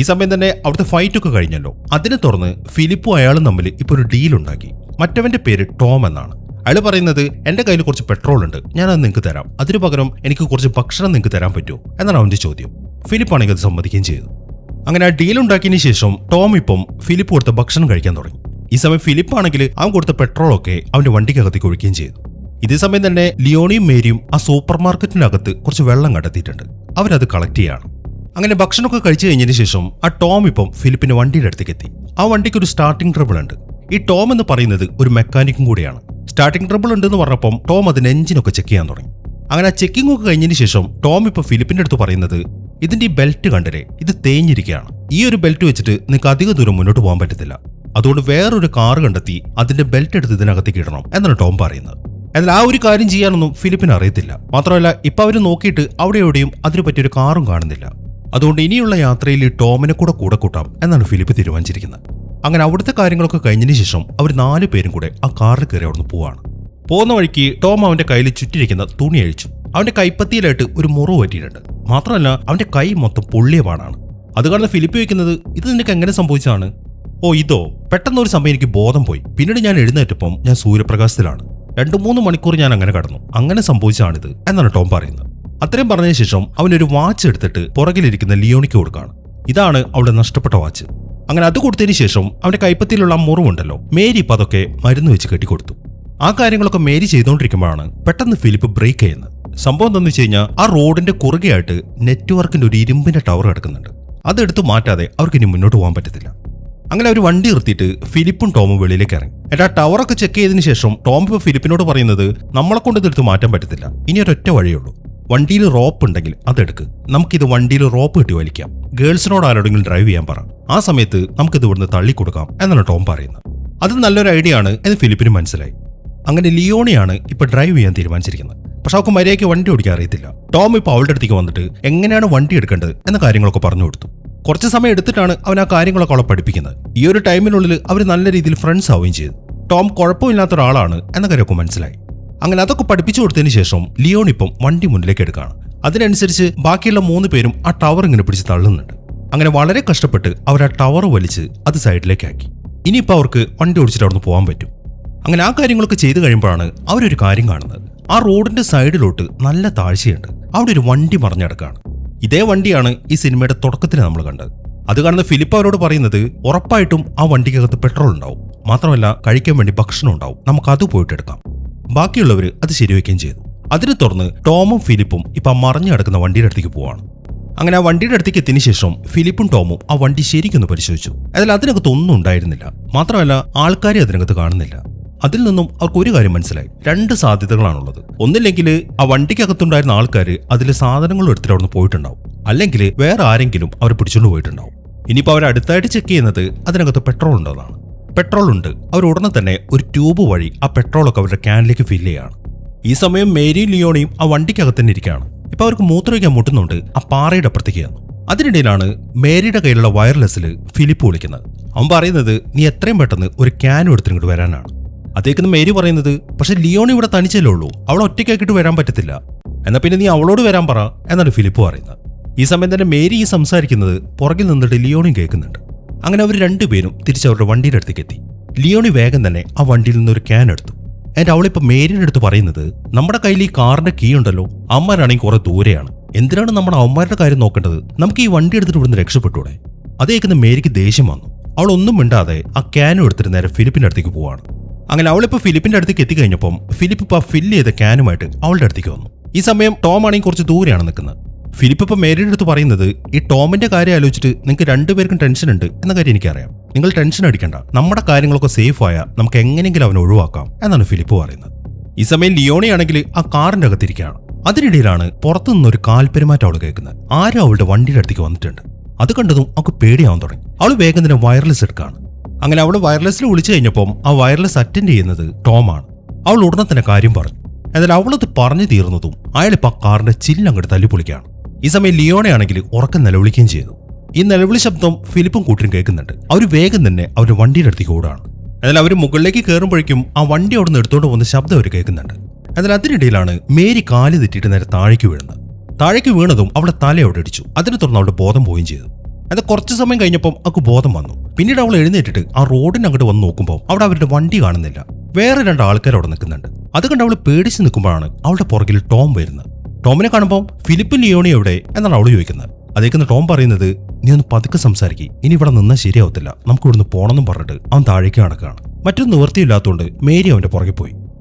ഈ സമയം തന്നെ അവിടുത്തെ ഫൈറ്റൊക്കെ കഴിഞ്ഞല്ലോ. അതിനെ തുറന്ന് ഫിലിപ്പും അയാളും തമ്മിൽ ഇപ്പോൾ ഒരു ഡീൽ ഉണ്ടാക്കി. മറ്റവന്റെ പേര് ടോം എന്നാണ്. അയാൾ പറയുന്നത് എന്റെ കയ്യിൽ കുറച്ച് പെട്രോൾ ഉണ്ട്, ഞാനത് നിങ്ങൾക്ക് തരാം, അതിനു പകരം എനിക്ക് കുറച്ച് ഭക്ഷണം നിങ്ങൾക്ക് തരാൻ പറ്റുമോ എന്നാണ് അവന്റെ ചോദ്യം. ഫിലിപ്പാണെങ്കിൽ അത് സമ്മതിക്കുകയും ചെയ്തു. അങ്ങനെ ആ ഡീൽ ഉണ്ടാക്കിയതിനു ശേഷം ടോം ഇപ്പം ഫിലിപ്പ് കൊടുത്ത ഭക്ഷണം കഴിക്കാൻ തുടങ്ങി. ഈ സമയം ഫിലിപ്പാണെങ്കിൽ അവൻ കൊടുത്ത പെട്രോളൊക്കെ അവന്റെ വണ്ടിക്കകത്തേക്ക് ഒഴിക്കുകയും ചെയ്തു. ഇതേ സമയം തന്നെ ലിയോണിയും മേരിയും ആ സൂപ്പർ മാർക്കറ്റിനകത്ത് കുറച്ച് വെള്ളം കണ്ടെത്തിയിട്ടുണ്ട്. അവരത് കളക്ട് ചെയ്യാണ്. അങ്ങനെ ഭക്ഷണമൊക്കെ കഴിച്ചു കഴിഞ്ഞതിന് ശേഷം ആ ടോം ഇപ്പം ഫിലിപ്പിന്റെ വണ്ടിയുടെ അടുത്തേക്ക് എത്തി. ആ വണ്ടിക്ക് ഒരു സ്റ്റാർട്ടിംഗ് ട്രബിൾ ഉണ്ട്. ഈ ടോം എന്ന് പറയുന്നത് ഒരു മെക്കാനിക്കും കൂടിയാണ്. സ്റ്റാർട്ടിംഗ് ട്രബിൾ ഉണ്ടെന്ന് പറഞ്ഞപ്പം ടോം അതിന് എഞ്ചിനൊക്കെ ചെക്ക് ചെയ്യാൻ തുടങ്ങി. അങ്ങനെ ആ ചെക്കിംഗ് ഒക്കെ കഴിഞ്ഞതിന് ശേഷം ടോം ഇപ്പൊ ഫിലിപ്പിന്റെ അടുത്ത് പറയുന്നത് ഇതിന്റെ ഈ ബെൽറ്റ് കണ്ടില്ലേ, ഇത് തേഞ്ഞിരിക്കുകയാണ്. ഈ ഒരു ബെൽറ്റ് വെച്ചിട്ട് നിങ്ങൾക്ക് അധിക ദൂരം മുന്നോട്ട് പോകാൻ പറ്റത്തില്ല. അതുകൊണ്ട് വേറൊരു കാർ കണ്ടെത്തി അതിന്റെ ബെൽറ്റ് എടുത്ത് ഇതിനകത്തേക്ക് ഇടണം എന്നാണ് ടോം പറയുന്നത്. എന്നാൽ ആ ഒരു കാര്യം ചെയ്യാനൊന്നും ഫിലിപ്പിന് അറിയത്തില്ല. മാത്രമല്ല ഇപ്പൊ അവര് നോക്കിയിട്ട് അവിടെ എവിടെയും അതിനു പറ്റിയൊരു കാറും കാണുന്നില്ല. അതുകൊണ്ട് ഇനിയുള്ള യാത്രയിൽ ഈ ടോമിനെ കൂടെ കൂട്ടാം എന്നാണ് ഫിലിപ്പ് തീരുമാനിച്ചിരിക്കുന്നത്. അങ്ങനെ അവിടുത്തെ കാര്യങ്ങളൊക്കെ കഴിഞ്ഞതിന് ശേഷം അവർ 4 പേരും കൂടെ ആ കാറിൽ കയറി അവിടുന്ന് പോവാണ്. പോകുന്ന വഴിക്ക് ടോം അവന്റെ കയ്യിൽ ചുറ്റിരിക്കുന്ന തുണി അഴിച്ചു. അവന്റെ കൈപ്പത്തിയിലായിട്ട് ഒരു മുറിവ് പറ്റിയിട്ടുണ്ട്. മാത്രമല്ല അവന്റെ കൈ മൊത്തം പൊള്ളിയ പാടാണ്. അത് കാരണം ഫിലിപ്പ് ചോദിക്കുന്നത് ഇത് നിനക്ക് എങ്ങനെ സംഭവിച്ചാണ്? ഇതോ, പെട്ടെന്ന് ഒരു സമയം എനിക്ക് ബോധം പോയി. പിന്നീട് ഞാൻ എഴുന്നേറ്റപ്പം ഞാൻ സൂര്യപ്രകാശത്തിലാണ്. 2-3 മണിക്കൂർ ഞാൻ അങ്ങനെ കടന്നു. അങ്ങനെ സംഭവിച്ചാണിത് എന്നാണ് ടോം പറയുന്നത്. അത്രയും പറഞ്ഞതിന് ശേഷം അവനൊരു വാച്ച് എടുത്തിട്ട് പുറകിലിരിക്കുന്ന ലിയോണിക്ക് കൊടുക്കുകയാണ്. ഇതാണ് അവളുടെ നഷ്ടപ്പെട്ട വാച്ച്. അങ്ങനെ അത് കൊടുത്തതിന് ശേഷം അവന്റെ കൈപ്പത്തിയിലുള്ള ആ മുറിവുണ്ടല്ലോ, മേരി ഇപ്പം അതൊക്കെ മരുന്ന് വെച്ച് കെട്ടിക്കൊടുത്തു. ആ കാര്യങ്ങളൊക്കെ മേരി ചെയ്തുകൊണ്ടിരിക്കുമ്പോഴാണ് പെട്ടെന്ന് ഫിലിപ്പ് ബ്രേക്ക് ചെയ്യുന്നത്. സംഭവം എന്താണെന്ന് വെച്ച് കഴിഞ്ഞാൽ ആ റോഡിന്റെ കുറുകെയായിട്ട് നെറ്റ്വർക്കിന്റെ ഒരു ഇരുമ്പിന്റെ ടവർ കിടക്കുന്നുണ്ട്. അതെടുത്ത് മാറ്റാതെ അവർക്ക് ഇനി മുന്നോട്ട് പോകാൻ പറ്റത്തില്ല. അങ്ങനെ അവർ വണ്ടി നിർത്തിയിട്ട് ഫിലിപ്പും ടോമും വെളിയിലേക്ക് ഇറങ്ങി. എന്നിട്ട് ആ ടവറൊക്കെ ചെക്ക് ചെയ്തതിന് ശേഷം ടോം ഇപ്പോൾ ഫിലിപ്പിനോട് പറയുന്നത് നമ്മളെ കൊണ്ട് ഇതെടുത്ത് മാറ്റാൻ പറ്റത്തില്ല, ഇനി ഒരൊറ്റ വഴിയുള്ളൂ. വണ്ടിയിൽ റോപ്പ് ഉണ്ടെങ്കിൽ അതെടുക്ക്, നമുക്കിത് വണ്ടിയിൽ റോപ്പ് കെട്ടി വലിക്കാം. ഗേൾസിനോട് ആരോടെങ്കിലും ഡ്രൈവ് ചെയ്യാൻ പറ, ആ സമയത്ത് നമുക്കിത് ഇവിടുന്ന് തള്ളിക്കൊടുക്കാം എന്നാണ് ടോം പറയുന്നത്. അത് നല്ലൊരു ഐഡിയ ആണ് എന്ന് ഫിലിപ്പിന് മനസ്സിലായി. അങ്ങനെ ലിയോണിയാണ് ഇപ്പൊ ഡ്രൈവ് ചെയ്യാൻ തീരുമാനിച്ചിരിക്കുന്നത്. പക്ഷെ അവൾക്ക് മര്യാദയ്ക്ക് വണ്ടി ഓടിക്കാൻ അറിയത്തില്ല. ടോം ഇപ്പോൾ അവളുടെ അടുത്തേക്ക് വന്നിട്ട് എങ്ങനെയാണ് വണ്ടി എടുക്കേണ്ടത് എന്ന കാര്യങ്ങളൊക്കെ പറഞ്ഞു കൊടുത്തു. കുറച്ച് സമയം എടുത്തിട്ടാണ് അവൻ ആ കാര്യങ്ങളൊക്കെ അവളെ പഠിപ്പിക്കുന്നത്. ഈ ഒരു ടൈമിനുള്ളിൽ അവർ നല്ല രീതിയിൽ ഫ്രണ്ട്സ് ആവുകയും ചെയ്തു. ടോം കുഴപ്പമില്ലാത്ത ഒരാളാണ് എന്ന കാര്യമൊക്കെ മനസ്സിലായി. അങ്ങനെ അതൊക്കെ പഠിപ്പിച്ചു കൊടുത്തതിന് ശേഷം ലിയോൺ ഇപ്പം വണ്ടി മുന്നിലേക്ക് എടുക്കുകയാണ്. അതിനനുസരിച്ച് ബാക്കിയുള്ള 3 പേരും ആ ടവർ ഇങ്ങനെ പിടിച്ച് തള്ളുന്നുണ്ട്. അങ്ങനെ വളരെ കഷ്ടപ്പെട്ട് അവർ ആ ടവർ വലിച്ച് അത് സൈഡിലേക്കാക്കി. ഇനിയിപ്പോൾ അവർക്ക് വണ്ടി ഓടിച്ചിട്ട് അവിടുന്ന് പോകാൻ പറ്റും. അങ്ങനെ ആ കാര്യങ്ങളൊക്കെ ചെയ്തു കഴിയുമ്പോഴാണ് അവരൊരു കാര്യം കാണുന്നത്. ആ റോഡിന്റെ സൈഡിലോട്ട് നല്ല താഴ്ചയുണ്ട്. അവിടെ ഒരു വണ്ടി മറിഞ്ഞടക്കാണ്. ഇതേ വണ്ടിയാണ് ഈ സിനിമയുടെ തുടക്കത്തിൽ നമ്മൾ കണ്ടത്. അത് കാണുന്ന ഫിലിപ്പ് അവരോട് പറയുന്നത് ഉറപ്പായിട്ടും ആ വണ്ടിക്കകത്ത് പെട്രോൾ ഉണ്ടാവും, മാത്രമല്ല കഴിക്കാൻ വേണ്ടി ഭക്ഷണം ഉണ്ടാവും, നമുക്കത് പോയിട്ട് എടുക്കാം. ബാക്കിയുള്ളവർ അത് ശരിവെക്കുകയും ചെയ്തു. അതിനെ തുടർന്ന് ടോമും ഫിലിപ്പും ഇപ്പം മറിഞ്ഞു കിടക്കുന്ന വണ്ടിയുടെ അടുത്തേക്ക് പോവാണ്. അങ്ങനെ ആ വണ്ടിയുടെ അടുത്തേക്ക് എത്തിയതിനു ശേഷം ഫിലിപ്പും ടോമും ആ വണ്ടി ശരിക്കൊന്ന് പരിശോധിച്ചു. അതിൽ അതിനകത്ത് ഒന്നും ഉണ്ടായിരുന്നില്ല. മാത്രമല്ല ആൾക്കാരെ അതിനകത്ത് കാണുന്നില്ല. അതിൽ നിന്നും അവർക്ക് ഒരു കാര്യം മനസ്സിലായി. 2 സാധ്യതകളാണുള്ളത്. ഒന്നില്ലെങ്കിൽ ആ വണ്ടിക്കകത്തുണ്ടായിരുന്ന ആൾക്കാർ അതിൽ സാധനങ്ങൾ എടുത്തിട്ട് അവിടെ നിന്ന് പോയിട്ടുണ്ടാവും, അല്ലെങ്കിൽ വേറെ ആരെങ്കിലും അവരെ പിടിച്ചുകൊണ്ട് പോയിട്ടുണ്ടാവും. ഇനിയിപ്പോൾ അവർ അടുത്തായിട്ട് ചെക്ക് ചെയ്യുന്നത് അതിനകത്ത് പെട്രോൾ ഉണ്ടെന്നാണ്. പെട്രോൾ ഉണ്ട്. അവർ ഉടനെ തന്നെ ഒരു ട്യൂബ് വഴി ആ പെട്രോളൊക്കെ അവരുടെ ക്യാനിലേക്ക് ഫില്ല് ചെയ്യാണ്. ഈ സമയം മേരിയും ലിയോണയും ആ വണ്ടിക്കകത്ത് തന്നെ ഇരിക്കുകയാണ്. ഇപ്പൊ അവർക്ക് മൂത്രമൊഴിക്കാൻ മുട്ടുന്നുണ്ട് ആ പാറയുടെ അപ്പുറത്തേക്ക്. അതിനിടയിലാണ് മേരിയുടെ കയ്യിലുള്ള വയർലെസ്സിൽ ഫിലിപ്പ് വിളിക്കുന്നത്. അവൻ പറയുന്നത് നീ എത്രയും പെട്ടെന്ന് ഒരു ക്യാനും എടുത്തിട്ട് ഇങ്ങോട്ട് വരാനാണ്. അതേക്കുന്ന മേരി പറയുന്നത് പക്ഷെ ലിയോണി ഇവിടെ തനിച്ചല്ലേ ഉള്ളൂ, അവളെ ഒറ്റയ്ക്കാക്കിയിട്ട് വരാൻ പറ്റത്തില്ല, എന്നാൽ പിന്നെ നീ അവളോട് വരാൻ പറ എന്നാണ് ഫിലിപ്പ് പറയുന്നത്. ഈ സമയം തന്നെ മേരി ഈ സംസാരിക്കുന്നത് പുറകിൽ നിന്നിട്ട് ലിയോണിയും കേൾക്കുന്നുണ്ട്. അങ്ങനെ അവർ രണ്ടുപേരും തിരിച്ചവരുടെ വണ്ടിയുടെ അടുത്തേക്ക് എത്തി. ലിയോണി വേഗം തന്നെ ആ വണ്ടിയിൽ നിന്ന് ഒരു ക്യാൻ എടുത്തു. എന്നിട്ട് അവളിപ്പോൾ മേരിയുടെ അടുത്ത് പറയുന്നത് നമ്മുടെ കയ്യിൽ ഈ കാറിന്റെ കീ ഉണ്ടല്ലോ, അമ്മമാരാണെങ്കിൽ കുറെ ദൂരെയാണ്, എന്തിനാണ് നമ്മുടെ അമ്മമാരുടെ കാര്യം നോക്കേണ്ടത്, നമുക്ക് ഈ വണ്ടി എടുത്തിട്ട് ഇവിടുന്ന് രക്ഷപ്പെട്ടൂടെ. അത് കേൾക്കുന്ന മേരിക്ക് ദേഷ്യം വന്നു. അവൾ ഒന്നും മിണ്ടാതെ ആ ക്യാനും എടുത്തിട്ട് നേരെ ഫിലിപ്പിന്റെ അടുത്തേക്ക് പോവാണ്. അങ്ങനെ അവളിപ്പോൾ ഫിലിപ്പിന്റെ അടുത്തേക്ക് എത്തിക്കഴിഞ്ഞപ്പം ഫിലിപ്പ് ഇപ്പോൾ ഫില്ല് ചെയ്ത ക്യാനുമായിട്ട് അവളുടെ അടുത്തേക്ക് വന്നു. ഈ സമയം ടോം ആണെങ്കിൽ കുറച്ച് ദൂരെയാണ് നിൽക്കുന്നത്. ഫിലിപ്പ് ഇപ്പോൾ മേരിയുടെ അടുത്ത് പറയുന്നത് ഈ ടോമിന്റെ കാര്യം ആലോചിച്ചിട്ട് നിങ്ങൾക്ക് രണ്ടുപേർക്കും ടെൻഷൻ ഉണ്ട് എന്ന കാര്യം എനിക്കറിയാം, നിങ്ങൾ ടെൻഷൻ അടിക്കണ്ട, നമ്മുടെ കാര്യങ്ങളൊക്കെ സേഫ് ആയാൽ നമുക്ക് എങ്ങനെയെങ്കിലും അവനെ ഒഴിവാക്കാം എന്നാണ് ഫിലിപ്പ് പറയുന്നത്. ഈ സമയം ലിയോണിയാണെങ്കിൽ ആ കാറിന്റെ അകത്തിരിക്കുകയാണ്. അതിനിടയിലാണ് പുറത്തു നിന്നൊരു കാൽപെരുമാറ്റം അവൾ കേൾക്കുന്നത്. ആരും അവളുടെ വണ്ടിയുടെ അടുത്തേക്ക് വന്നിട്ടുണ്ട്. അത് കണ്ടതും അവൾക്ക് പേടിയാവാൻ തുടങ്ങി. അവൾ വേഗം തന്നെ വയർലെസ് എടുക്കുകയാണ്. അങ്ങനെ അവൾ വയർലെസ്സിൽ വിളിച്ചു കഴിഞ്ഞപ്പം ആ വയർലെസ് അറ്റൻഡ് ചെയ്യുന്നത് ടോമാണ്. അവൾ ഉടനെ തന്നെ കാര്യം പറഞ്ഞു. എന്നാൽ അവളത് പറഞ്ഞു തീർന്നതും അയാളിപ്പോൾ ആ കാറിന്റെ ചില്ലങ്ങോട്ട് തല്ലിപ്പൊളിക്കുകയാണ്. ഈ സമയം ലിയോണയാണെങ്കിൽ ഉറക്കം നിലവിളിക്കുകയും ചെയ്തു. ഈ നിലവിളി ശബ്ദം ഫിലിപ്പും കൂട്ടരും കേൾക്കുന്നുണ്ട്. അവർ വേഗം തന്നെ അവരുടെ വണ്ടിയുടെ അടുത്തേക്ക് ഓടാണ്. എന്നാൽ അവർ മുകളിലേക്ക് കയറുമ്പോഴേക്കും ആ വണ്ടി അവിടെ നിന്ന് എടുത്തോണ്ട് പോകുന്ന ശബ്ദം അവർ കേൾക്കുന്നുണ്ട്. എന്നാൽ അതിനിടയിലാണ് മേരി കാല് തെറ്റിയിട്ട് നേരെ താഴേക്ക് വീഴുന്നത്. താഴേക്ക് വീണതും അവളുടെ തല അവിടെ അടിച്ചു. അതിനെ തുടർന്ന് അവളുടെ ബോധം പോവുകയും ചെയ്തു. എന്നാൽ കുറച്ച് സമയം കഴിഞ്ഞപ്പം അവൾക്ക് ബോധം വന്നു. പിന്നീട് അവൾ എഴുന്നേറ്റിട്ട് ആ റോഡിന് അങ്ങോട്ട് വന്ന് നോക്കുമ്പോൾ അവിടെ അവരുടെ വണ്ടി കാണുന്നില്ല. വേറെ 2 ആൾക്കാർ അവിടെ നിൽക്കുന്നുണ്ട്. അത് കണ്ട് അവൾ പേടിച്ച് നിൽക്കുമ്പോഴാണ് അവളുടെ പുറകിൽ ടോം വരുന്നത്. ടോമിനെ കാണുമ്പോൾ ഫിലിപ്പ് ലിയോണി എവിടെ എന്നാണ് അവൾ ചോദിക്കുന്നത്. അതേക്കുന്ന ടോം പറയുന്നത് നീ ഒന്ന് പതുക്കെ സംസാരിക്കുക, ഇനി ഇവിടെ നിന്നാൽ ശരിയാവത്തില്ല, നമുക്ക് ഇവിടുന്ന് പോകണമെന്നും പറഞ്ഞിട്ട് അവൻ താഴേക്ക് നടക്കുകയാണ്. മറ്റൊരു നിവൃത്തിയില്ലാത്തതുകൊണ്ട് മേരി അവന്റെ പുറകെ പോയി.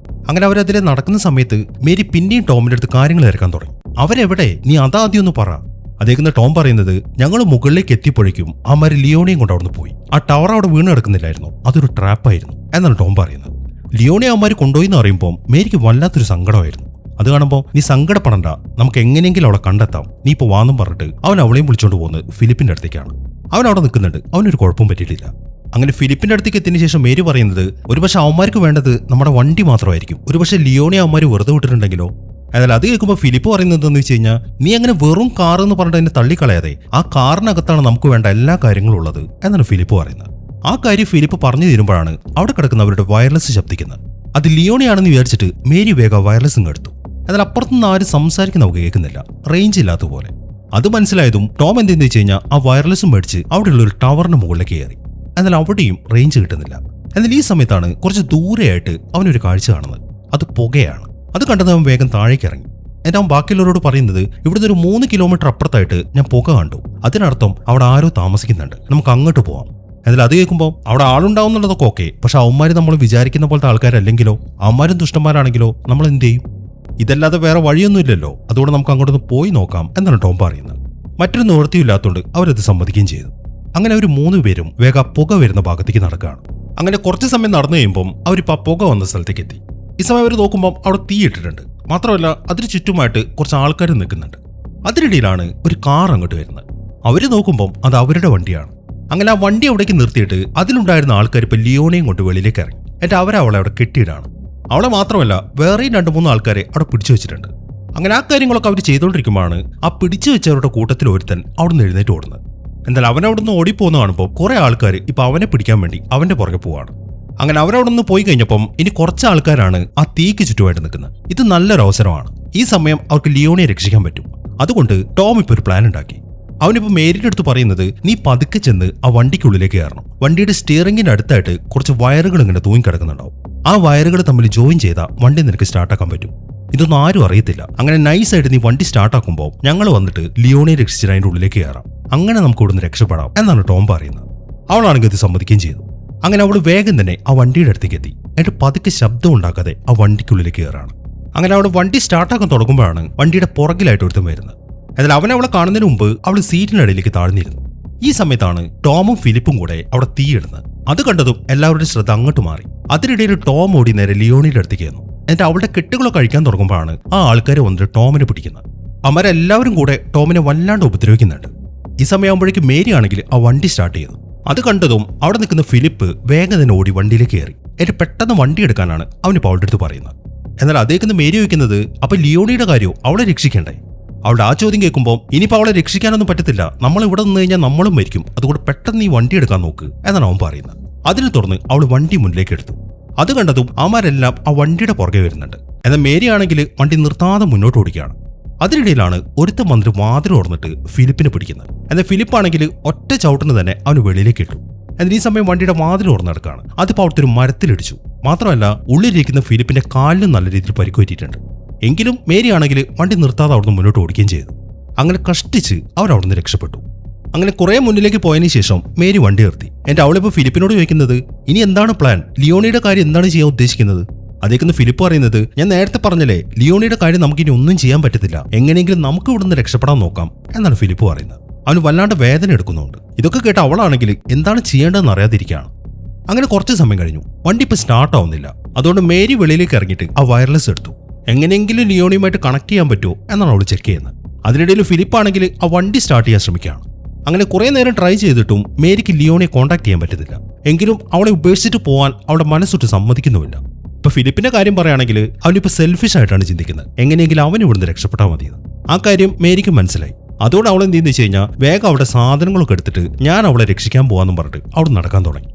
അങ്ങനെ അവരതിലെ നടക്കുന്ന സമയത്ത് മേരി പിന്നെയും ടോമിന്റെ അടുത്ത് കാര്യങ്ങൾ തിരക്കാൻ തുടങ്ങി. അവരെവിടെ, നീ അതാദ്യം ഒന്ന് പറ. അതേക്കുന്ന ടോം പറയുന്നത് ഞങ്ങൾ മുകളിലേക്ക് എത്തിയപ്പോഴേക്കും അമ്മമാര് ലിയോണിയും കൊണ്ട് അവിടുന്ന് പോയി. ആ ടവർ അവിടെ വീണ് കിടക്കുന്നില്ലായിരുന്നു, അതൊരു ട്രാപ്പായിരുന്നു എന്നാണ് ടോം പറയുന്നത്. ലിയോണി അമ്മമാര് കൊണ്ടുപോയി എന്ന് പറയുമ്പോൾ മേരിക്ക് വല്ലാത്തൊരു സങ്കടമായിരുന്നു. അത് കാണുമ്പോൾ നീ സങ്കടപ്പെടണ്ട, നമുക്ക് എങ്ങനെയെങ്കിലും അവളെ കണ്ടെത്താം, നീ ഇപ്പോൾ വാന്നും പറഞ്ഞിട്ട് അവൻ അവളെയും വിളിച്ചോണ്ട് പോകുന്നത് ഫിലിപ്പിന്റെ അടുത്തേക്കാണ്. അവൻ അവിടെ നിൽക്കുന്നുണ്ട്. അവനൊരു കുഴപ്പവും പറ്റിയിട്ടില്ല. അങ്ങനെ ഫിലിപ്പിന്റെ അടുത്തേക്ക് എത്തിയതിനു ശേഷം മേരി പറയുന്നത് ഒരുപക്ഷെ അവന്മാർക്ക് വേണ്ടത് നമ്മുടെ വണ്ടി മാത്രമായിരിക്കും, ഒരുപക്ഷെ ലിയോണി അവന്മാർ വെറുതെ വിട്ടിട്ടുണ്ടെങ്കിലോ. എന്നാൽ അത് കേൾക്കുമ്പോൾ ഫിലിപ്പ് പറയുന്നത് എന്താണെന്ന് വെച്ച് കഴിഞ്ഞാൽ നീ അങ്ങനെ വെറും കാർ എന്ന് പറഞ്ഞിട്ട് അതിനെ തള്ളിക്കളയാതെ ആ കാറിനകത്താണ് നമുക്ക് വേണ്ട എല്ലാ കാര്യങ്ങളും ഉള്ളത് എന്നാണ് ഫിലിപ്പ് പറയുന്നത്. ആ കാര്യം ഫിലിപ്പ് പറഞ്ഞു തീരുമ്പോഴാണ് അവിടെ കിടക്കുന്നവരുടെ വയർലെസ് ശബ്ദിക്കുന്നത്. അത് ലിയോണിയാണെന്ന് വിചാരിച്ചിട്ട് മേരി വേഗം വയർലെസ് എടുത്തു. എന്നാൽ അപ്പുറത്തുനിന്ന് ആരും സംസാരിക്കുന്ന നമുക്ക് കേൾക്കുന്നില്ല, റേഞ്ച് ഇല്ലാത്ത പോലെ. അത് മനസ്സിലായതും ടോം എന്തെന്ന് വെച്ച് കഴിഞ്ഞാൽ ആ വയർലെസ്സും മേടിച്ച് അവിടെയുള്ള ഒരു ടവറിന് മുകളിലേക്ക് കയറി. എന്നാൽ അവിടെയും റേഞ്ച് കിട്ടുന്നില്ല. എന്നാൽ ഈ സമയത്താണ് കുറച്ച് ദൂരെയായിട്ട് അവനൊരു കാഴ്ച കാണുന്നത്. അത് പുകയാണ്. അത് കണ്ടത് അവൻ വേഗം താഴേക്ക് ഇറങ്ങി. എന്നിട്ട് അവൻ ബാക്കിയുള്ളവരോട് പറയുന്നത് ഇവിടുന്ന് ഒരു 3 കിലോമീറ്റർ അപ്പുറത്തായിട്ട് ഞാൻ പുക കണ്ടു, അതിനർത്ഥം അവിടെ ആരോ താമസിക്കുന്നുണ്ട്, നമുക്ക് അങ്ങോട്ട് പോവാം. എന്നാൽ അത് കേൾക്കുമ്പോൾ അവിടെ ആളുണ്ടാവുന്നുള്ളതൊക്കെ ഓക്കെ, പക്ഷെ അവന്മാർ നമ്മൾ വിചാരിക്കുന്ന പോലത്തെ ആൾക്കാരല്ലെങ്കിലോ, അവന്മാരും ദുഷ്ടന്മാരാണെങ്കിലോ നമ്മൾ എന്ത് ചെയ്യും? ഇതല്ലാതെ വേറെ വഴിയൊന്നുമില്ലല്ലോ, അതുകൊണ്ട് നമുക്ക് അങ്ങോട്ടൊന്ന് പോയി നോക്കാം എന്നാണ് ടോം പറയുന്നത്. മറ്റൊരു നിവൃത്തിയില്ലാത്തതുകൊണ്ട് അവരത് സമ്മതിക്കുകയും ചെയ്തു. അങ്ങനെ അവർ 3 പേരും വേഗം പുക വരുന്ന ഭാഗത്തേക്ക് നടക്കുകയാണ്. അങ്ങനെ കുറച്ച് സമയം നടന്നു കഴിയുമ്പം അവരിപ്പോൾ ആ പുക വന്ന സ്ഥലത്തേക്ക് എത്തി. ഈ സമയം അവർ നോക്കുമ്പോൾ അവിടെ തീ ഇട്ടിട്ടുണ്ട്. മാത്രമല്ല അതിന് ചുറ്റുമായിട്ട് കുറച്ച് ആൾക്കാർ നിൽക്കുന്നുണ്ട്. അതിനിടയിലാണ് ഒരു കാർ അങ്ങോട്ട് വരുന്നത്. അവർ നോക്കുമ്പം അത് അവരുടെ വണ്ടിയാണ്. അങ്ങനെ ആ വണ്ടി അവിടേക്ക് നിർത്തിയിട്ട് അതിലുണ്ടായിരുന്ന ആൾക്കാർ ഇപ്പോൾ ലിയോണയും കൊണ്ട് വെളിയിലേക്ക് ഇറങ്ങി. എന്നിട്ട് അവളെ അവിടെ കെട്ടിയിടാണ്. അവളെ മാത്രമല്ല വേറെയും 2-3 ആൾക്കാരെ അവിടെ പിടിച്ചു വെച്ചിട്ടുണ്ട്. അങ്ങനെ ആ കാര്യങ്ങളൊക്കെ അവർ ചെയ്തുകൊണ്ടിരിക്കുമ്പോഴാണ് ആ പിടിച്ചു വെച്ചവരുടെ കൂട്ടത്തിൽ ഒരുത്തൻ അവിടെ നിന്ന് എഴുന്നേറ്റ് ഓടുന്നത്. എന്നാൽ അവൻ അവിടെ നിന്ന് ഓടിപ്പോകുന്ന കാണുമ്പോൾ കുറെ ആൾക്കാർ ഇപ്പൊ അവനെ പിടിക്കാൻ വേണ്ടി അവന്റെ പുറകെ പോവാണ്. അങ്ങനെ അവരവിടെ നിന്ന് പോയി കഴിഞ്ഞപ്പം ഇനി കുറച്ച് ആൾക്കാരാണ് ആ തീക്ക് ചുറ്റുമായിട്ട് നിൽക്കുന്നത്. ഇത് നല്ലൊരു അവസരമാണ്. ഈ സമയം അവർക്ക് ലിയോണിയെ രക്ഷിക്കാൻ പറ്റും. അതുകൊണ്ട് ടോം ഇപ്പോൾ ഒരു പ്ലാൻ ഉണ്ടാക്കി. അവനിപ്പോൾ മേരിയുടെ അടുത്ത് പറയുന്നത് നീ പതുക്കെ ചെന്ന് ആ വണ്ടിക്കുള്ളിലേക്ക് കയറണം. വണ്ടിയുടെ സ്റ്റിയറിംഗിന്റെ അടുത്തായിട്ട് കുറച്ച് വയറുകൾ ഇങ്ങനെ തൂങ്ങിക്കിടക്കുന്നുണ്ടാവും. ആ വയറുകൾ തമ്മിൽ ജോയിൻ ചെയ്താൽ വണ്ടി നിനക്ക് സ്റ്റാർട്ടാക്കാൻ പറ്റും. ഇതൊന്നും ആരും അറിയത്തില്ല. അങ്ങനെ നൈസായിട്ട് നീ വണ്ടി സ്റ്റാർട്ടാക്കുമ്പോൾ ഞങ്ങൾ വന്നിട്ട് ലിയോണിയെ രക്ഷിച്ചിട്ട് അതിൻ്റെ ഉള്ളിലേക്ക് കയറാം. അങ്ങനെ നമുക്ക് ഇവിടുന്ന് രക്ഷപ്പെടാം എന്നാണ് ടോം പറയുന്നത്. അവളാണെങ്കിൽ ഇത് സമ്മതിക്കുകയും ചെയ്തു. അങ്ങനെ അവൾ വേഗം തന്നെ ആ വണ്ടിയുടെ അടുത്തേക്ക് എത്തി. എന്നിട്ട് പതുക്കെ ശബ്ദം ഉണ്ടാക്കാതെ ആ വണ്ടിക്കുള്ളിലേക്ക് കയറാണ്. അങ്ങനെ അവൾ വണ്ടി സ്റ്റാർട്ടാക്കാൻ തുടങ്ങുമ്പോഴാണ് വണ്ടിയുടെ പുറകിലായിട്ട് ഒരുത്തം വരുന്നത്. എന്നാൽ അവളെ കാണുന്നതിന് മുമ്പ് അവൾ സീറ്റിനടിയിലേക്ക് താഴ്ന്നിരുന്നു. ഈ സമയത്താണ് ടോമും ഫിലിപ്പും കൂടെ അവിടെ തീയിടുന്നത്. അത് കണ്ടതും എല്ലാവരുടെയും ശ്രദ്ധ അങ്ങോട്ട് മാറി. അതിനിടയിൽ ടോം ഓടി നേരെ ലിയോണിയുടെ അടുത്തേക്ക് വന്നു. എന്നിട്ട് അവളുടെ കെട്ടുകളൊക്കെ കഴിക്കാൻ തുടങ്ങുമ്പോഴാണ് ആ ആൾക്കാർ വന്നിട്ട് ടോമിനെ പിടിക്കുന്നത്. അവരെല്ലാവരും കൂടെ ടോമിനെ വല്ലാണ്ട് ഉപദ്രവിക്കുന്നുണ്ട്. ഈ സമയമാകുമ്പോഴേക്കും മേരി ആണെങ്കിൽ ആ വണ്ടി സ്റ്റാർട്ട് ചെയ്തു. അത് കണ്ടതും അവിടെ നിൽക്കുന്ന ഫിലിപ്പ് വേഗം തന്നെ ഓടി വണ്ടിയിലേക്ക് കയറി. എന്നിട്ട് പെട്ടെന്ന് വണ്ടി എടുക്കാനാണ് അവനിപ്പോൾ അവളുടെ അടുത്ത് പറയുന്നത്. എന്നാൽ അതേക്കുന്ന മേരി ചോദിക്കുന്നത്, അപ്പൊ ലിയോണിയുടെ കാര്യവും അവളെ രക്ഷിക്കണ്ടേ? അവളുടെ ആ ചോദ്യം കേൾക്കുമ്പോൾ ഇനിയിപ്പോൾ അവളെ രക്ഷിക്കാനൊന്നും പറ്റത്തില്ല, നമ്മൾ ഇവിടെ നിന്ന് കഴിഞ്ഞാൽ നമ്മളും മരിക്കും, അതുകൊണ്ട് പെട്ടെന്ന് ഈ വണ്ടി എടുക്കാൻ നോക്ക് എന്നാണ് അവൻ പറയുന്നത്. അതിനെ തുടർന്ന് അവൾ വണ്ടി മുന്നിലേക്ക് എടുത്തു. അത് കണ്ടതും അവന്മാരെല്ലാം ആ വണ്ടിയുടെ പുറകെ വരുന്നുണ്ട്. എന്നാൽ മേരി ആണെങ്കിൽ വണ്ടി നിർത്താതെ മുന്നോട്ട് ഓടിക്കുകയാണ്. അതിനിടയിലാണ് ഒരുത്തൻ വന്നിട്ട് വാതിൽ ഓർന്നിട്ട് ഫിലിപ്പിനെ പിടിക്കുന്നത്. എന്നാൽ ഫിലിപ്പാണെങ്കിൽ ഒറ്റ ചവിട്ടിന് തന്നെ അവന് വെളിയിലേക്ക് ഇട്ടു. എന്നാൽ ഈ സമയം വണ്ടിയുടെ വാതിൽ ഓർന്ന് നടക്കുകയാണ്. അതിപ്പോൾ അവിടുത്തെ ഒരു മരത്തിലിടിച്ചു. മാത്രമല്ല ഉള്ളിലിരിക്കുന്ന ഫിലിപ്പിന്റെ കാലിനും നല്ല രീതിയിൽ പരിക്കുപറ്റിയിട്ടുണ്ട്. എങ്കിലും മേരി ആണെങ്കിൽ വണ്ടി നിർത്താതെ അവിടുന്ന് മുന്നോട്ട് ഓടിക്കുകയും ചെയ്തു. അങ്ങനെ കഷ്ടിച്ച് അവരവിടുന്ന് രക്ഷപ്പെട്ടു. അങ്ങനെ കുറെ മുന്നിലേക്ക് പോയതിനു ശേഷം മേരി വണ്ടി നിർത്തി. എന്റെ അവളിപ്പോൾ ഫിലിപ്പിനോട് ചോദിക്കുന്നത്, ഇനി എന്താണ് പ്ലാൻ? ലിയോണിയുടെ കാര്യം എന്താണ് ചെയ്യാൻ ഉദ്ദേശിക്കുന്നത്? അതേക്കുന്ന ഫിലിപ്പ് പറയുന്നത്, ഞാൻ നേരത്തെ പറഞ്ഞല്ലേ, ലിയോണിയുടെ കാര്യം നമുക്കിനി ഒന്നും ചെയ്യാൻ പറ്റത്തില്ല, എങ്ങനെയെങ്കിലും നമുക്ക് ഇവിടുന്ന് രക്ഷപ്പെടാൻ നോക്കാം എന്നാണ് ഫിലിപ്പ് പറയുന്നത്. അവന് വല്ലാണ്ട് വേദന എടുക്കുന്നുണ്ട്. ഇതൊക്കെ കേട്ട് അവളാണെങ്കിൽ എന്താണ് ചെയ്യേണ്ടതെന്ന് അറിയാതിരിക്കുകയാണ്. അങ്ങനെ കുറച്ച് സമയം കഴിഞ്ഞു. വണ്ടി ഇപ്പം സ്റ്റാർട്ട് ആവുന്നില്ല. അതുകൊണ്ട് മേരി വെളിയിലേക്ക് ഇറങ്ങിയിട്ട് ആ വയർലെസ് എടുത്തു. എങ്ങനെയെങ്കിലും ലിയോണിയുമായിട്ട് കണക്ട് ചെയ്യാൻ പറ്റുമോ എന്നാണ് അവൾ ചെക്ക് ചെയ്യുന്നത്. അതിനിടയിൽ ഫിലിപ്പാണെങ്കിൽ ആ വണ്ടി സ്റ്റാർട്ട് ചെയ്യാൻ ശ്രമിക്കുകയാണ്. അങ്ങനെ കുറെ നേരം ട്രൈ ചെയ്തിട്ടും മേരിക്ക് ലിയോണിയെ കോൺടാക്ട് ചെയ്യാൻ പറ്റുന്നില്ല. എങ്കിലും അവളെ ഉപേക്ഷിച്ചിട്ട് പോകാൻ അവളുടെ മനസ്സൊട്ട് സമ്മതിക്കുന്നുമില്ല. ഇപ്പൊ ഫിലിപ്പിന്റെ കാര്യം പറയുകയാണെങ്കിൽ അവനിപ്പോൾ സെൽഫിഷ് ആയിട്ടാണ് ചിന്തിക്കുന്നത്, എങ്ങനെയെങ്കിലും അവൻ ഇവിടുന്ന് രക്ഷപ്പെട്ടാൽ മതിയെന്ന്. ആ കാര്യം മേരിക്ക് മനസ്സിലായി. അതുകൊണ്ട് അവൾ എന്ത് ചെയ്യുന്ന വെച്ച് കഴിഞ്ഞാൽ വേഗം അവളുടെ സാധനങ്ങളൊക്കെ എടുത്തിട്ട് ഞാൻ അവളെ രക്ഷിക്കാൻ പോകാമെന്നും പറഞ്ഞിട്ട് അവിടെ നടക്കാൻ തുടങ്ങി.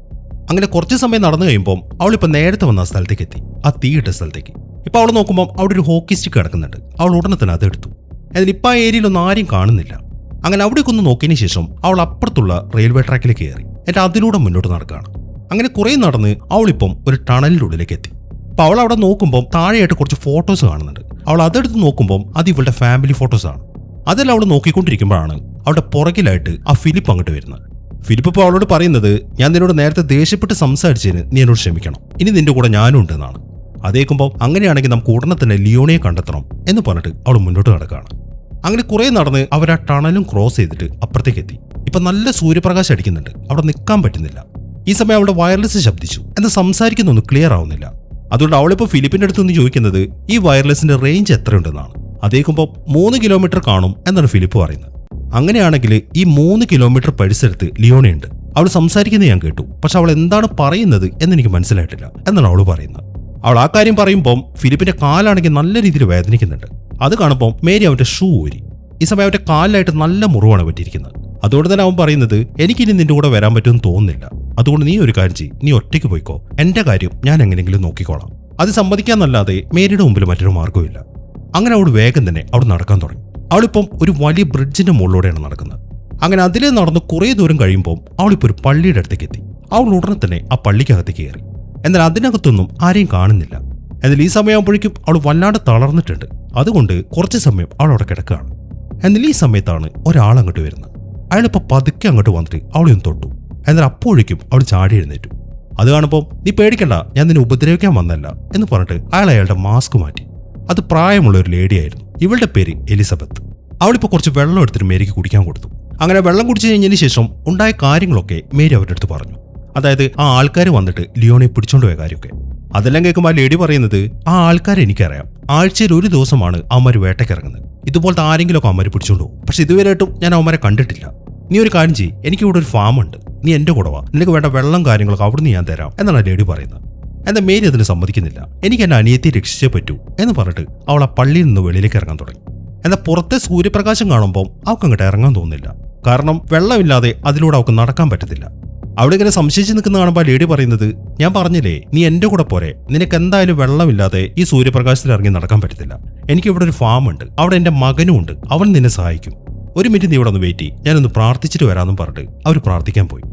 അങ്ങനെ കുറച്ച് സമയം നടന്നു കഴിയുമ്പോൾ അവളിപ്പോൾ നേരത്തെ വന്ന ആ സ്ഥലത്തേക്ക് എത്തി, ആ തീയിട്ട സ്ഥലത്തേക്ക്. ഇപ്പൊ അവൾ നോക്കുമ്പോൾ അവിടെ ഒരു ഹോക്കി സ്റ്റിക്ക് കിടക്കുന്നുണ്ട്. അവൾ ഉടനെ തന്നെ അതെടുത്തു. എന്നാൽ ഇപ്പം ആ ഏരിയയിലൊന്നും ആരും കാണുന്നില്ല. അങ്ങനെ അവിടേക്ക് ഒന്ന് നോക്കിയതിന് ശേഷം അവൾ അപ്പുറത്തുള്ള റെയിൽവേ ട്രാക്കിലേക്ക് കയറി. എന്നിട്ട് അതിലൂടെ മുന്നോട്ട് നടക്കുകയാണ്. അങ്ങനെ കുറെ നടന്ന് അവളിപ്പം ഒരു ടണലിൻ്റെ ഉള്ളിലേക്ക് എത്തി. അപ്പോൾ അവൾ അവിടെ നോക്കുമ്പോൾ താഴെയായിട്ട് കുറച്ച് ഫോട്ടോസ് കാണുന്നുണ്ട്. അവൾ അതെടുത്ത് നോക്കുമ്പോൾ അത് ഇവളുടെ ഫാമിലി ഫോട്ടോസാണ്. അതെല്ലാം അവൾ നോക്കിക്കൊണ്ടിരിക്കുമ്പോഴാണ് അവളുടെ പുറകിലായിട്ട് ആ ഫിലിപ്പ് അങ്ങോട്ട് വരുന്നത്. ഫിലിപ്പ് ഇപ്പോൾ അവളോട് പറയുന്നത്, ഞാൻ നിന്നോട് നേരത്തെ ദേഷ്യപ്പെട്ട് സംസാരിച്ചതിന് നീ എന്നോട് ക്ഷമിക്കണം, ഇനി നിന്റെ കൂടെ ഞാനും ഉണ്ട് എന്നാണ്. അതേക്കുമ്പോൾ അങ്ങനെയാണെങ്കിൽ നമുക്ക് ഉടനെ തന്നെ ലിയോണിയെ കണ്ടെത്തണം എന്ന് പറഞ്ഞിട്ട് അവൾ മുന്നോട്ട് നടക്കുകയാണ്. അങ്ങനെ കുറെ നടന്ന് അവർ ആ ടണലും ക്രോസ് ചെയ്തിട്ട് അപ്പുറത്തേക്ക് എത്തി. ഇപ്പൊ നല്ല സൂര്യപ്രകാശം അടിക്കുന്നുണ്ട്. അവിടെ നിൽക്കാൻ പറ്റുന്നില്ല. ഈ സമയം അവളുടെ വയർലെസ് ശബ്ദിച്ചു. എന്നാൽ സംസാരിക്കുന്നൊന്നും ക്ലിയർ ആവുന്നില്ല. അതുകൊണ്ട് അവളിപ്പോൾ ഫിലിപ്പിന്റെ അടുത്ത് നിന്ന് ചോദിക്കുന്നത് ഈ വയർലെസിന്റെ റേഞ്ച് എത്രയുണ്ടെന്നാണ്. അതേക്കുമ്പോൾ 3 കിലോമീറ്റർ കാണും എന്നാണ് ഫിലിപ്പ് പറയുന്നത്. അങ്ങനെയാണെങ്കിൽ ഈ 3 കിലോമീറ്റർ പരിസരത്ത് ലിയോണയുണ്ട്. അവൾ സംസാരിക്കുന്നത് ഞാൻ കേട്ടു, പക്ഷെ അവൾ എന്താണ് പറയുന്നത് എന്നെനിക്ക് മനസ്സിലായിട്ടില്ല എന്നാണ് അവൾ പറയുന്നത്. അവൾ ആ കാര്യം പറയുമ്പോൾ ഫിലിപ്പിന്റെ കാലാണെങ്കിൽ നല്ല രീതിയിൽ വേദനിക്കുന്നുണ്ട്. അത് കാണുമ്പോൾ മേരി അവന്റെ ഷൂ ഊരി. ഈ സമയം അവന്റെ കാലിലായിട്ട് നല്ല മുറിവാണ് പറ്റിയിരിക്കുന്നത്. അതുകൊണ്ട് തന്നെ അവൻ പറയുന്നത്, എനിക്കിനി നിന്റെ കൂടെ വരാൻ പറ്റുമെന്ന് തോന്നുന്നില്ല, അതുകൊണ്ട് നീ ഒരു കാര്യം ചെയ്യ്, നീ ഒറ്റയ്ക്ക് പോയിക്കോ, എന്റെ കാര്യം ഞാൻ എങ്ങനെയെങ്കിലും നോക്കിക്കോളാം. അത് സമ്മതിക്കാന്നല്ലാതെ മേരിയുടെ മുമ്പിൽ മറ്റൊരു മാർഗ്ഗമില്ല. അങ്ങനെ അവൾ വേഗം തന്നെ അവിടെ നടക്കാൻ തുടങ്ങി. അവളിപ്പം ഒരു വലിയ ബ്രിഡ്ജിന്റെ മുകളിലൂടെയാണ് നടക്കുന്നത്. അങ്ങനെ അതിലേ നടന്ന് കുറേ ദൂരം കഴിയുമ്പോൾ അവളിപ്പോൾ ഒരു പള്ളിയുടെ അടുത്തേക്ക് എത്തി. അവൾ ഉടനെ തന്നെ ആ പള്ളിക്കകത്തേക്ക് കയറി. എന്നാൽ അതിനകത്തൊന്നും ആരെയും കാണുന്നില്ല. എന്നാൽ ഈ സമയമാകുമ്പോഴേക്കും അവൾ വല്ലാണ്ട് തളർന്നിട്ടുണ്ട്. അതുകൊണ്ട് കുറച്ച് സമയം അവൾ അവിടെ കിടക്കുകയാണ്. എന്നാൽ ഈ സമയത്താണ് ഒരാൾ അങ്ങോട്ട് വരുന്നത്. അയാളിപ്പോൾ പതുക്കെ അങ്ങോട്ട് വന്നിട്ട് അവളെ ഒന്ന് തൊട്ടു. എന്നാൽ അപ്പോഴേക്കും അവൾ ചാടി എഴുന്നേറ്റു. അത് കാണുമ്പോൾ, നീ പേടിക്കണ്ട, ഞാൻ നിന്നെ ഉപദ്രവിക്കാൻ വന്നല്ല എന്ന് പറഞ്ഞിട്ട് അയാൾ അയാളുടെ മാസ്ക് മാറ്റി. അത് പ്രായമുള്ള ഒരു ലേഡിയായിരുന്നു. ഇവളുടെ പേര് എലിസബത്ത്. അവളിപ്പോൾ കുറച്ച് വെള്ളം എടുത്തിട്ട് മേരിക്ക് കുടിക്കാൻ കൊടുത്തു. അങ്ങനെ വെള്ളം കുടിച്ചു കഴിഞ്ഞതിന് ശേഷം ഉണ്ടായ കാര്യങ്ങളൊക്കെ മേരി അവരുടെ അടുത്ത് പറഞ്ഞു. അതായത് ആ ആൾക്കാർ വന്നിട്ട് ലിയോണെ പിടിച്ചോണ്ട് പോയ കാര്യമൊക്കെ. അതെല്ലാം കേൾക്കുമ്പോൾ ആ ലേഡി പറയുന്നത്, ആ ആൾക്കാരെ എനിക്കറിയാം, ആഴ്ചയിൽ ഒരു ദിവസമാണ് അവന്മാർ വേട്ടയ്ക്കിറങ്ങുന്നത്. ഇതുപോലത്തെ ആരെങ്കിലുമൊക്കെ അവന്മാർ പിടിച്ചോണ്ട് പോകും. പക്ഷെ ഇതുവരെയായിട്ടും ഞാൻ അവന്മാരെ കണ്ടിട്ടില്ല. നീ ഒരു കാര്യം ചെയ്യ്, എനിക്കിവിടെ ഒരു ഫാം ഉണ്ട്, നീ എൻ്റെ കൂടെ വാ, നിനക്ക് വേണ്ട വെള്ളം കാര്യങ്ങളൊക്കെ അവിടുന്ന് ഞാൻ തരാം എന്നാണ് ലേഡി പറയുന്നത്. എന്നാൽ മേരി അതിന് സമ്മതിക്കുന്നില്ല. എനിക്ക് എൻ്റെ അനിയത്തെ രക്ഷിച്ചേ പറ്റൂ എന്ന് പറഞ്ഞിട്ട് അവൾ ആ പള്ളിയിൽ നിന്ന് വെളിയിലേക്ക് ഇറങ്ങാൻ തുടങ്ങി. എന്നാൽ പുറത്തെ സൂര്യപ്രകാശം കാണുമ്പോൾ അവൾക്ക് അങ്ങോട്ട് ഇറങ്ങാൻ തോന്നുന്നില്ല. കാരണം വെള്ളമില്ലാതെ അതിലൂടെ അവൾക്ക് നടക്കാൻ പറ്റത്തില്ല. അവിടെ ഇങ്ങനെ സംശയിച്ച് നിൽക്കുന്ന കാണുമ്പോൾ ലേഡി പറയുന്നത്, ഞാൻ പറഞ്ഞില്ലേ നീ എൻ്റെ കൂടെ പോരെ, നിനക്ക് എന്തായാലും വെള്ളമില്ലാതെ ഈ സൂര്യപ്രകാശത്തിൽ ഇറങ്ങി നടക്കാൻ പറ്റത്തില്ല. എനിക്കിവിടെ ഒരു ഫാം ഉണ്ട്, അവിടെ എൻ്റെ മകനും ഉണ്ട്, അവൻ നിന്നെ സഹായിക്കും. ഒരു മിനിറ്റ് നീ ഇവിടെ ഒന്ന് വെയിറ്റ് ചെയ്യ്, ഞാനൊന്ന് പ്രാർത്ഥിച്ചിട്ട് വരാമെന്നും പറഞ്ഞിട്ട് അവർ പ്രാർത്ഥിക്കാൻ പോയി.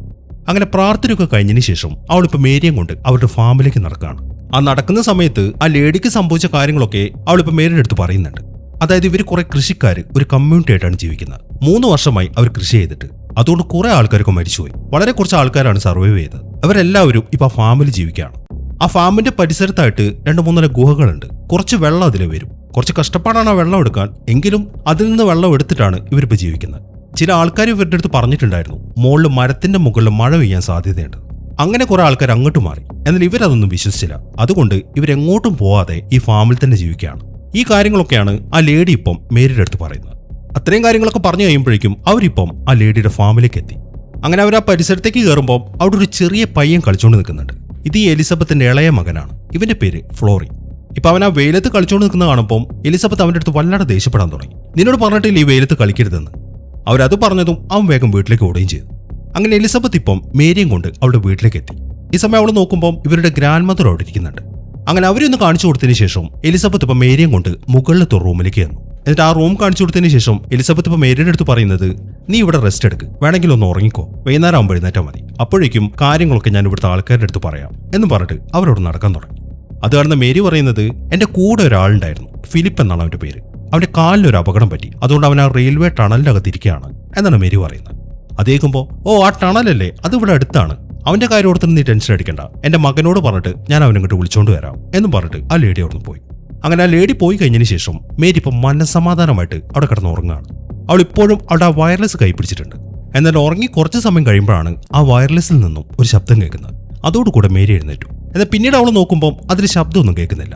അങ്ങനെ പ്രാർത്ഥനയൊക്കെ കഴിഞ്ഞതിന് ശേഷം അവളിപ്പോൾ മേരിയും കൊണ്ട് അവരുടെ ഫാമിലേക്ക് നടക്കുകയാണ്. ആ നടക്കുന്ന സമയത്ത് ആ ലേഡിക്ക് സംഭവിച്ച കാര്യങ്ങളൊക്കെ അവളിപ്പോൾ മേരിയുടെ അടുത്ത് പറയുന്നുണ്ട്. അതായത് ഇവർ കുറെ കൃഷിക്കാർ ഒരു കമ്മ്യൂണിറ്റി ആയിട്ടാണ് ജീവിക്കുന്നത്. 3 വർഷമായി അവർ കൃഷി ചെയ്തിട്ട്. അതുകൊണ്ട് കുറെ ആൾക്കാരൊക്കെ മരിച്ചുപോയി. വളരെ കുറച്ച് ആൾക്കാരാണ് സർവൈവ് ചെയ്തത്. അവരെല്ലാവരും ഇപ്പൊ ആ ഫാമിൽ ജീവിക്കുകയാണ്. ആ ഫാമിന്റെ പരിസരത്തായിട്ട് 2-3 ഗുഹകളുണ്ട്. കുറച്ച് വെള്ളം അതിൽ വരും. കുറച്ച് കഷ്ടപ്പാടാണ് ആ വെള്ളം എടുക്കാൻ, എങ്കിലും അതിൽ നിന്ന് വെള്ളം എടുത്തിട്ടാണ് ഇവരിപ്പോൾ ജീവിക്കുന്നത്. ചില ആൾക്കാർ ഇവരുടെ അടുത്ത് പറഞ്ഞിട്ടുണ്ടായിരുന്നു മുകളിൽ മരത്തിന്റെ മുകളിൽ മഴ പെയ്യാൻ സാധ്യതയുണ്ട്. അങ്ങനെ കുറെ ആൾക്കാർ അങ്ങോട്ട് മാറി. എന്നാൽ ഇവരതൊന്നും വിശ്വസിച്ചില്ല. അതുകൊണ്ട് ഇവരെങ്ങോട്ടും പോവാതെ ഈ ഫാമിൽ തന്നെ ജീവിക്കുകയാണ്. ഈ കാര്യങ്ങളൊക്കെയാണ് ആ ലേഡി ഇപ്പം മേരിയുടെ അടുത്ത് പറയുന്നത്. അത്രയും കാര്യങ്ങളൊക്കെ പറഞ്ഞു കഴിയുമ്പോഴേക്കും അവരിപ്പം ആ ലേഡിയുടെ ഫാമിലേക്ക് എത്തി. അങ്ങനെ അവർ ആ പരിസരത്തേക്ക് കയറുമ്പോൾ അവിടെ ഒരു ചെറിയ പയ്യൻ കളിച്ചുകൊണ്ട് നിൽക്കുന്നുണ്ട്. ഇത് ഈ എലിസബത്തിന്റെ ഇളയ മകനാണ്. ഇവന്റെ പേര് ഫ്ലോറി. ഇപ്പൊ അവൻ ആ വെയിലത്ത് കളിച്ചുകൊണ്ട് നിൽക്കുന്ന കാണുമ്പോൾ എലിസബത്ത് അവന്റെ അടുത്ത് വല്ലാതെ ദേഷ്യപ്പെടാൻ തുടങ്ങി. നിന്നോട് പറഞ്ഞിട്ടില്ല ഈ വെയിലത്ത് കളിക്കരുതെന്ന്. അവരത് പറഞ്ഞതും അവൻ വേഗം വീട്ടിലേക്ക് ഓടുകയും ചെയ്തു. അങ്ങനെ എലിസബത്ത് ഇപ്പം മേരിയും കൊണ്ട് അവളുടെ വീട്ടിലേക്ക് എത്തി. ഈ സമയം അവൾ നോക്കുമ്പോൾ ഇവരുടെ ഗ്രാൻഡ് മദർ അവിടെ ഇരിക്കുന്നുണ്ട്. അങ്ങനെ അവരൊന്ന് കാണിച്ചു കൊടുത്തതിന് ശേഷം എലിസബത്ത് ഇപ്പം മേരിയും കൊണ്ട് മുകളിലത്തെ റൂമിലേക്ക് വന്നു. എന്നിട്ട് ആ റൂം കാണിച്ചു കൊടുത്തതിന് ശേഷം എലിസബത്ത് ഇപ്പം മേരിയുടെ അടുത്ത് പറയുന്നത്, നീ ഇവിടെ റെസ്റ്റ് എടുക്ക്, വേണമെങ്കിൽ ഒന്ന് ഉറങ്ങിക്കോ, വൈകുന്നേരം ആകുമ്പോൾ എഴുന്നേറ്റാൽ മതി, അപ്പോഴേക്കും കാര്യങ്ങളൊക്കെ ഞാൻ ഇവിടുത്തെ ആൾക്കാരുടെ അടുത്ത് പറയാം എന്നും പറഞ്ഞിട്ട് അവരോട് നടക്കാൻ തുടങ്ങി. അത് കാണുന്ന മേരി പറയുന്നത്, എന്റെ കൂടെ ഒരാളുണ്ടായിരുന്നു, ഫിലിപ്പ് എന്നാണ് അവന്റെ പേര്. അവന്റെ കാലിലൊരു അപകടം പറ്റി, അതുകൊണ്ട് അവൻ ആ റെയിൽവേ ടണലിനകത്തിരിക്കുകയാണ് എന്നാണ് മേരി പറയുന്നത്. അതേക്കുമ്പോൾ, ഓ ആ ടണലല്ലേ, അത് ഇവിടെ അടുത്താണ്, അവന്റെ കാര്യം ഓർത്തിട്ട് നീ ടെൻഷൻ അടിക്കണ്ട, എന്റെ മകനോട് പറഞ്ഞിട്ട് ഞാൻ അവനിങ്ങോട്ട് വിളിച്ചോണ്ട് വരാം എന്നും പറഞ്ഞിട്ട് ആ ലേഡി അവിടുന്ന് പോയി. അങ്ങനെ ആ ലേഡി പോയി കഴിഞ്ഞതിന് ശേഷം മേരി ഇപ്പം മനസ്സമാധാനമായിട്ട് അവിടെ കിടന്ന് ഉറങ്ങുകയാണ്. അവൾ ഇപ്പോഴും അവിടെ ആ വയർലെസ് കൈ പിടിച്ചിട്ടുണ്ട്. എന്നാൽ ഉറങ്ങി കുറച്ച് സമയം കഴിയുമ്പോഴാണ് ആ വയർലെസ്സിൽ നിന്നും ഒരു ശബ്ദം കേൾക്കുന്നത്. അതോടുകൂടെ മേരി എഴുന്നേറ്റു. എന്നാൽ പിന്നീട് അവൾ നോക്കുമ്പോൾ അതിൽ ശബ്ദമൊന്നും കേൾക്കുന്നില്ല.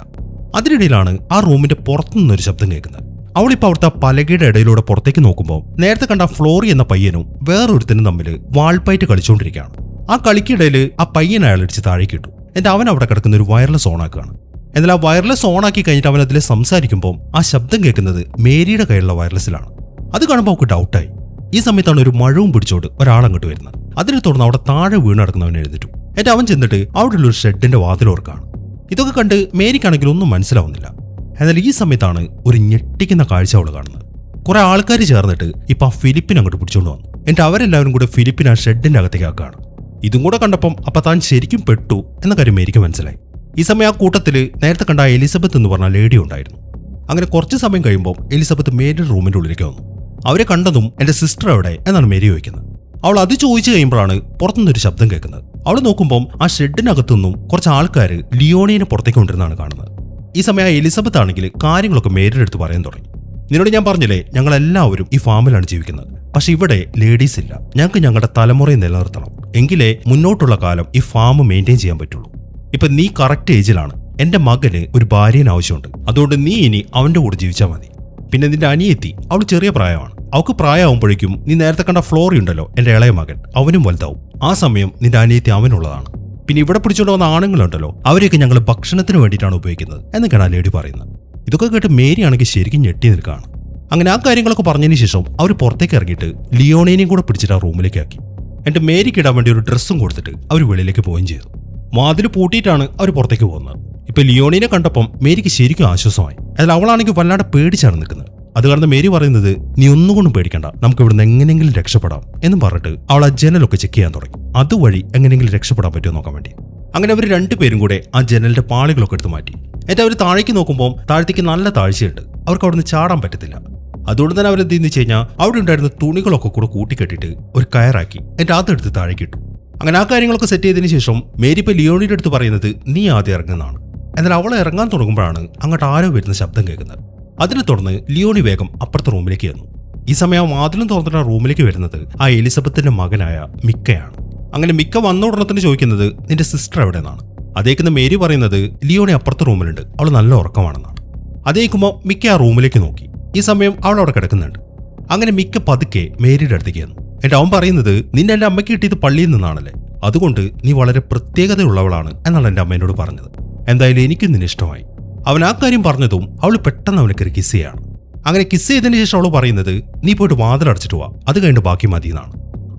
അതിനിടയിലാണ് ആ റൂമിന്റെ പുറത്തു നിന്നൊരു ശബ്ദം കേൾക്കുന്നത്. അവളിപ്പോൾ അവിടുത്തെ പലകയുടെ ഇടയിലൂടെ പുറത്തേക്ക് നോക്കുമ്പോൾ നേരത്തെ കണ്ട ഫ്ലോറി എന്ന പയ്യനും വേറൊരുത്തനും തമ്മിൽ വാൾപ്പയറ്റ് കളിച്ചുകൊണ്ടിരിക്കുകയാണ്. ആ കളിക്കിടയിൽ ആ പയ്യൻ അയാളിടിച്ച് താഴേക്ക് ഇട്ടു. എന്നിട്ട് അവൻ അവിടെ കിടക്കുന്ന ഒരു വയർലെസ് ഓണാക്കുകയാണ്. എന്നാൽ ആ വയർലെസ് ഓണാക്കി കഴിഞ്ഞിട്ട് അവൻ അതിൽ സംസാരിക്കുമ്പോൾ ആ ശബ്ദം കേൾക്കുന്നത് മേരിയുടെ കയ്യിലുള്ള വയർലെസ്സിലാണ്. അത് കാണുമ്പോൾ അവൾക്ക് ഡൗട്ടായി. ഈ സമയത്താണ് ഒരു മഴവും പിടിച്ചോട് ഒരാളങ്ങോട്ട് വരുന്നത്. അതിനെ തുടർന്ന് അവിടെ താഴെ വീണ് നടക്കുന്നവൻ എഴുന്നിട്ടു. എന്നിട്ട് അവൻ ചെന്നിട്ട് അവിടെയുള്ള ഒരു ഷെഡിന്റെ വാതിലോർക്കാണ്. ഇതൊക്കെ കണ്ട് മേരിക്കാണെങ്കിൽ ഒന്നും മനസ്സിലാവുന്നില്ല. എന്നാൽ ഈ സമയത്താണ് ഒരു ഞെട്ടിക്കുന്ന കാഴ്ച അവൾ കാണുന്നത്. കുറെ ആൾക്കാർ ചേർന്നിട്ട് ഇപ്പൊ ആ ഫിലിപ്പിനെ അങ്ങോട്ട് പിടിച്ചോണ്ട് വന്നു. എന്നിട്ട് അവരെല്ലാവരും കൂടെ ഫിലിപ്പിനെ ആ ഷെഡിന്റെ അകത്തേക്ക് ആക്കുകയാണ്. ഇതും കൂടെ കണ്ടപ്പം അപ്പൊ താൻ ശരിക്കും പെട്ടു എന്ന കാര്യം മേരിക്ക് മനസ്സിലായി. ഈ സമയം ആ കൂട്ടത്തിൽ നേരത്തെ കണ്ട എലിസബത്ത് എന്ന് പറഞ്ഞ ലേഡി ഉണ്ടായിരുന്നു. അങ്ങനെ കുറച്ച് സമയം കഴിയുമ്പോൾ എലിസബത്ത് മേരിയുടെ റൂമിന്റെ ഉള്ളിലേക്ക് വന്നു. അവരെ കണ്ടതും എന്റെ സിസ്റ്റർ എവിടെ എന്നാണ് മേരി ചോദിക്കുന്നത്. അവൾ അത് ചോദിച്ചു കഴിയുമ്പോഴാണ് പുറത്തുനിന്നൊരു ശബ്ദം കേൾക്കുന്നത്. അവൾ നോക്കുമ്പോൾ ആ ഷെഡിനകത്തുനിന്നും കുറച്ച് ആൾക്കാർ ലിയോണിയെ പുറത്തേക്ക് കൊണ്ടിരുന്നാണ് കാണുന്നത്. ഈ സമയം ആ എലിസബത്ത് ആണെങ്കിൽ കാര്യങ്ങളൊക്കെ മേരിയുടെ അടുത്ത് പറയാൻ തുടങ്ങി. നിന്നോട് ഞാൻ പറഞ്ഞില്ലേ, ഞങ്ങളെല്ലാവരും ഈ ഫാമിലാണ് ജീവിക്കുന്നത്. പക്ഷെ ഇവിടെ ലേഡീസ് ഇല്ല. ഞങ്ങൾക്ക് ഞങ്ങളുടെ തലമുറയെ നിലനിർത്തണം, എങ്കിലേ മുന്നോട്ടുള്ള കാലം ഈ ഫാം മെയിൻറ്റെയിൻ ചെയ്യാൻ പറ്റുള്ളൂ. ഇപ്പൊ നീ കറക്റ്റ് ഏജിലാണ്. എന്റെ മകന് ഒരു ഭാര്യന് ആവശ്യമുണ്ട്. അതുകൊണ്ട് നീ ഇനി അവന്റെ കൂടെ ജീവിച്ചാൽ മതി. പിന്നെ നിന്റെ അനിയത്തി, അവൾ ചെറിയ പ്രായമാണ്. അവൾക്ക് പ്രായമാകുമ്പോഴേക്കും നീ നേരത്തെ കണ്ട ഫ്ലോറി ഉണ്ടല്ലോ, എന്റെ ഇളയ മകൻ, അവനും വലുതാവും. ആ സമയം നിന്റെ അനിയത്തി അവനുള്ളതാണ്. പിന്നെ ഇവിടെ പിടിച്ചോണ്ട് വന്ന ആണുങ്ങളുണ്ടല്ലോ, അവരെയൊക്കെ ഞങ്ങൾ ഭക്ഷണത്തിന് വേണ്ടിയിട്ടാണ് ഉപയോഗിക്കുന്നത് എന്നൊക്കെയാണ് ആ ലേഡി പറയുന്നത്. ഇതൊക്കെ കേട്ട് മേരി ആണെങ്കിൽ ശരിക്കും ഞെട്ടി നിൽക്കുകയാണ്. അങ്ങനെ ആ കാര്യങ്ങളൊക്കെ പറഞ്ഞതിന് ശേഷം അവർ പുറത്തേക്ക് ഇറങ്ങിയിട്ട് ലിയോണേനെയും കൂടെ പിടിച്ചിട്ട് ആ റൂമിലേക്ക് ആക്കി. എന്നിട്ട് മേരിക്ക് ഇടാൻ വേണ്ടി ഒരു ഡ്രസ്സും കൊടുത്തിട്ട് അവർ വെളിയിലേക്ക് പോവുകയും ചെയ്തു. വാതിൽ പൂട്ടിയിട്ടാണ് അവർ പുറത്തേക്ക് പോകുന്നത്. ഇപ്പൊ ലിയോണിനെ കണ്ടപ്പം മേരിക്ക് ശരിക്കും ആശ്വാസമായി. അതിൽ അവളാണെങ്കിൽ വല്ലാണ്ട് പേടിച്ചാണ് നിൽക്കുന്നത്. അത് കാരണം മേരി പറയുന്നത്, നീ ഒന്നുകൊണ്ടും പേടിക്കണ്ട, നമുക്ക് ഇവിടുന്ന് എങ്ങനെയെങ്കിലും രക്ഷപ്പെടാം എന്നും പറഞ്ഞിട്ട് അവൾ ആ ജനലൊക്കെ ചെക്ക് ചെയ്യാൻ തുടങ്ങി. അതുവഴി എങ്ങനെയെങ്കിലും രക്ഷപ്പെടാൻ പറ്റുമോ നോക്കാൻ വേണ്ടി. അങ്ങനെ അവർ രണ്ടുപേരും കൂടെ ആ ജനലിന്റെ പാളികളൊക്കെ എടുത്ത് മാറ്റി. എന്നിട്ട് അവർ താഴേക്ക് നോക്കുമ്പോൾ താഴത്തേക്ക് നല്ല താഴ്ചയുണ്ട്. അവർക്ക് അവിടുന്ന് ചാടാൻ പറ്റത്തില്ല. അതുകൊണ്ട് തന്നെ അവരെന്തെന്ന് വെച്ച് കഴിഞ്ഞാൽ അവിടെ ഉണ്ടായിരുന്ന തുണികളൊക്കെ കൂടെ കൂട്ടിക്കെട്ടിട്ട് ഒരു കയറാക്കി എന്നിട്ട് അതെടുത്ത് താഴേക്ക് ഇട്ടു. അങ്ങനെ ആ കാര്യങ്ങളൊക്കെ സെറ്റ് ചെയ്തതിന് ശേഷം മേരി ഇപ്പൊ ലിയോണിയുടെ അടുത്ത് പറയുന്നത്, നീ ആദ്യം ഇറങ്ങുന്നതാണ്. എന്നാൽ അവളെ ഇറങ്ങാൻ തുടങ്ങുമ്പോഴാണ് അങ്ങോട്ട് ആരോ വരുന്ന ശബ്ദം കേൾക്കുന്നത്. അതിനെ തുടർന്ന് ലിയോണി വേഗം അപ്പുറത്തെ റൂമിലേക്ക് വന്നു. ഈ സമയം ആ വാതിലും തുറന്നിട്ട് ആ റൂമിലേക്ക് വരുന്നത് ആ എലിസബത്തിന്റെ മകനായ മിക്കയാണ്. അങ്ങനെ മിക്ക വന്ന ഉടനെ തന്നെ ചോദിക്കുന്നത്, നിന്റെ സിസ്റ്റർ എവിടെയെന്നാണ്. അതേക്കുന്ന മേരി പറയുന്നത്, ലിയോണി അപ്പുറത്തെ റൂമിലുണ്ട്, അവൾ നല്ല ഉറക്കമാണെന്നാണ്. അതേക്കുമ്പോൾ മിക്ക ആ റൂമിലേക്ക് നോക്കി. ഈ സമയം അവൾ അവിടെ കിടക്കുന്നുണ്ട്. അങ്ങനെ മിക്ക പതുക്കെ മേരിയുടെ അടുത്തേക്ക് വന്നു. എന്നിട്ട് അവൻ പറയുന്നത്, നിന്നെ എന്റെ അമ്മയ്ക്ക് കിട്ടിയത് പള്ളിയിൽ നിന്നാണല്ലേ, അതുകൊണ്ട് നീ വളരെ പ്രത്യേകതയുള്ളവളാണ് എന്നാണ് എന്റെ അമ്മേനോട് പറഞ്ഞത്. എന്തായാലും എനിക്കും നിന്നെ ഇഷ്ടമായി. അവൻ ആ കാര്യം പറഞ്ഞതും അവൾ പെട്ടെന്ന് അവനെ കയറി കിസ് ചെയ്യാണ്. അങ്ങനെ കിസ് ചെയ്തതിന് ശേഷം അവൾ പറയുന്നത്, നീ പോയിട്ട് വാതിലടച്ചിട്ട് വാ, അത് കഴിഞ്ഞ് ബാക്കി മതി എന്നാണ്.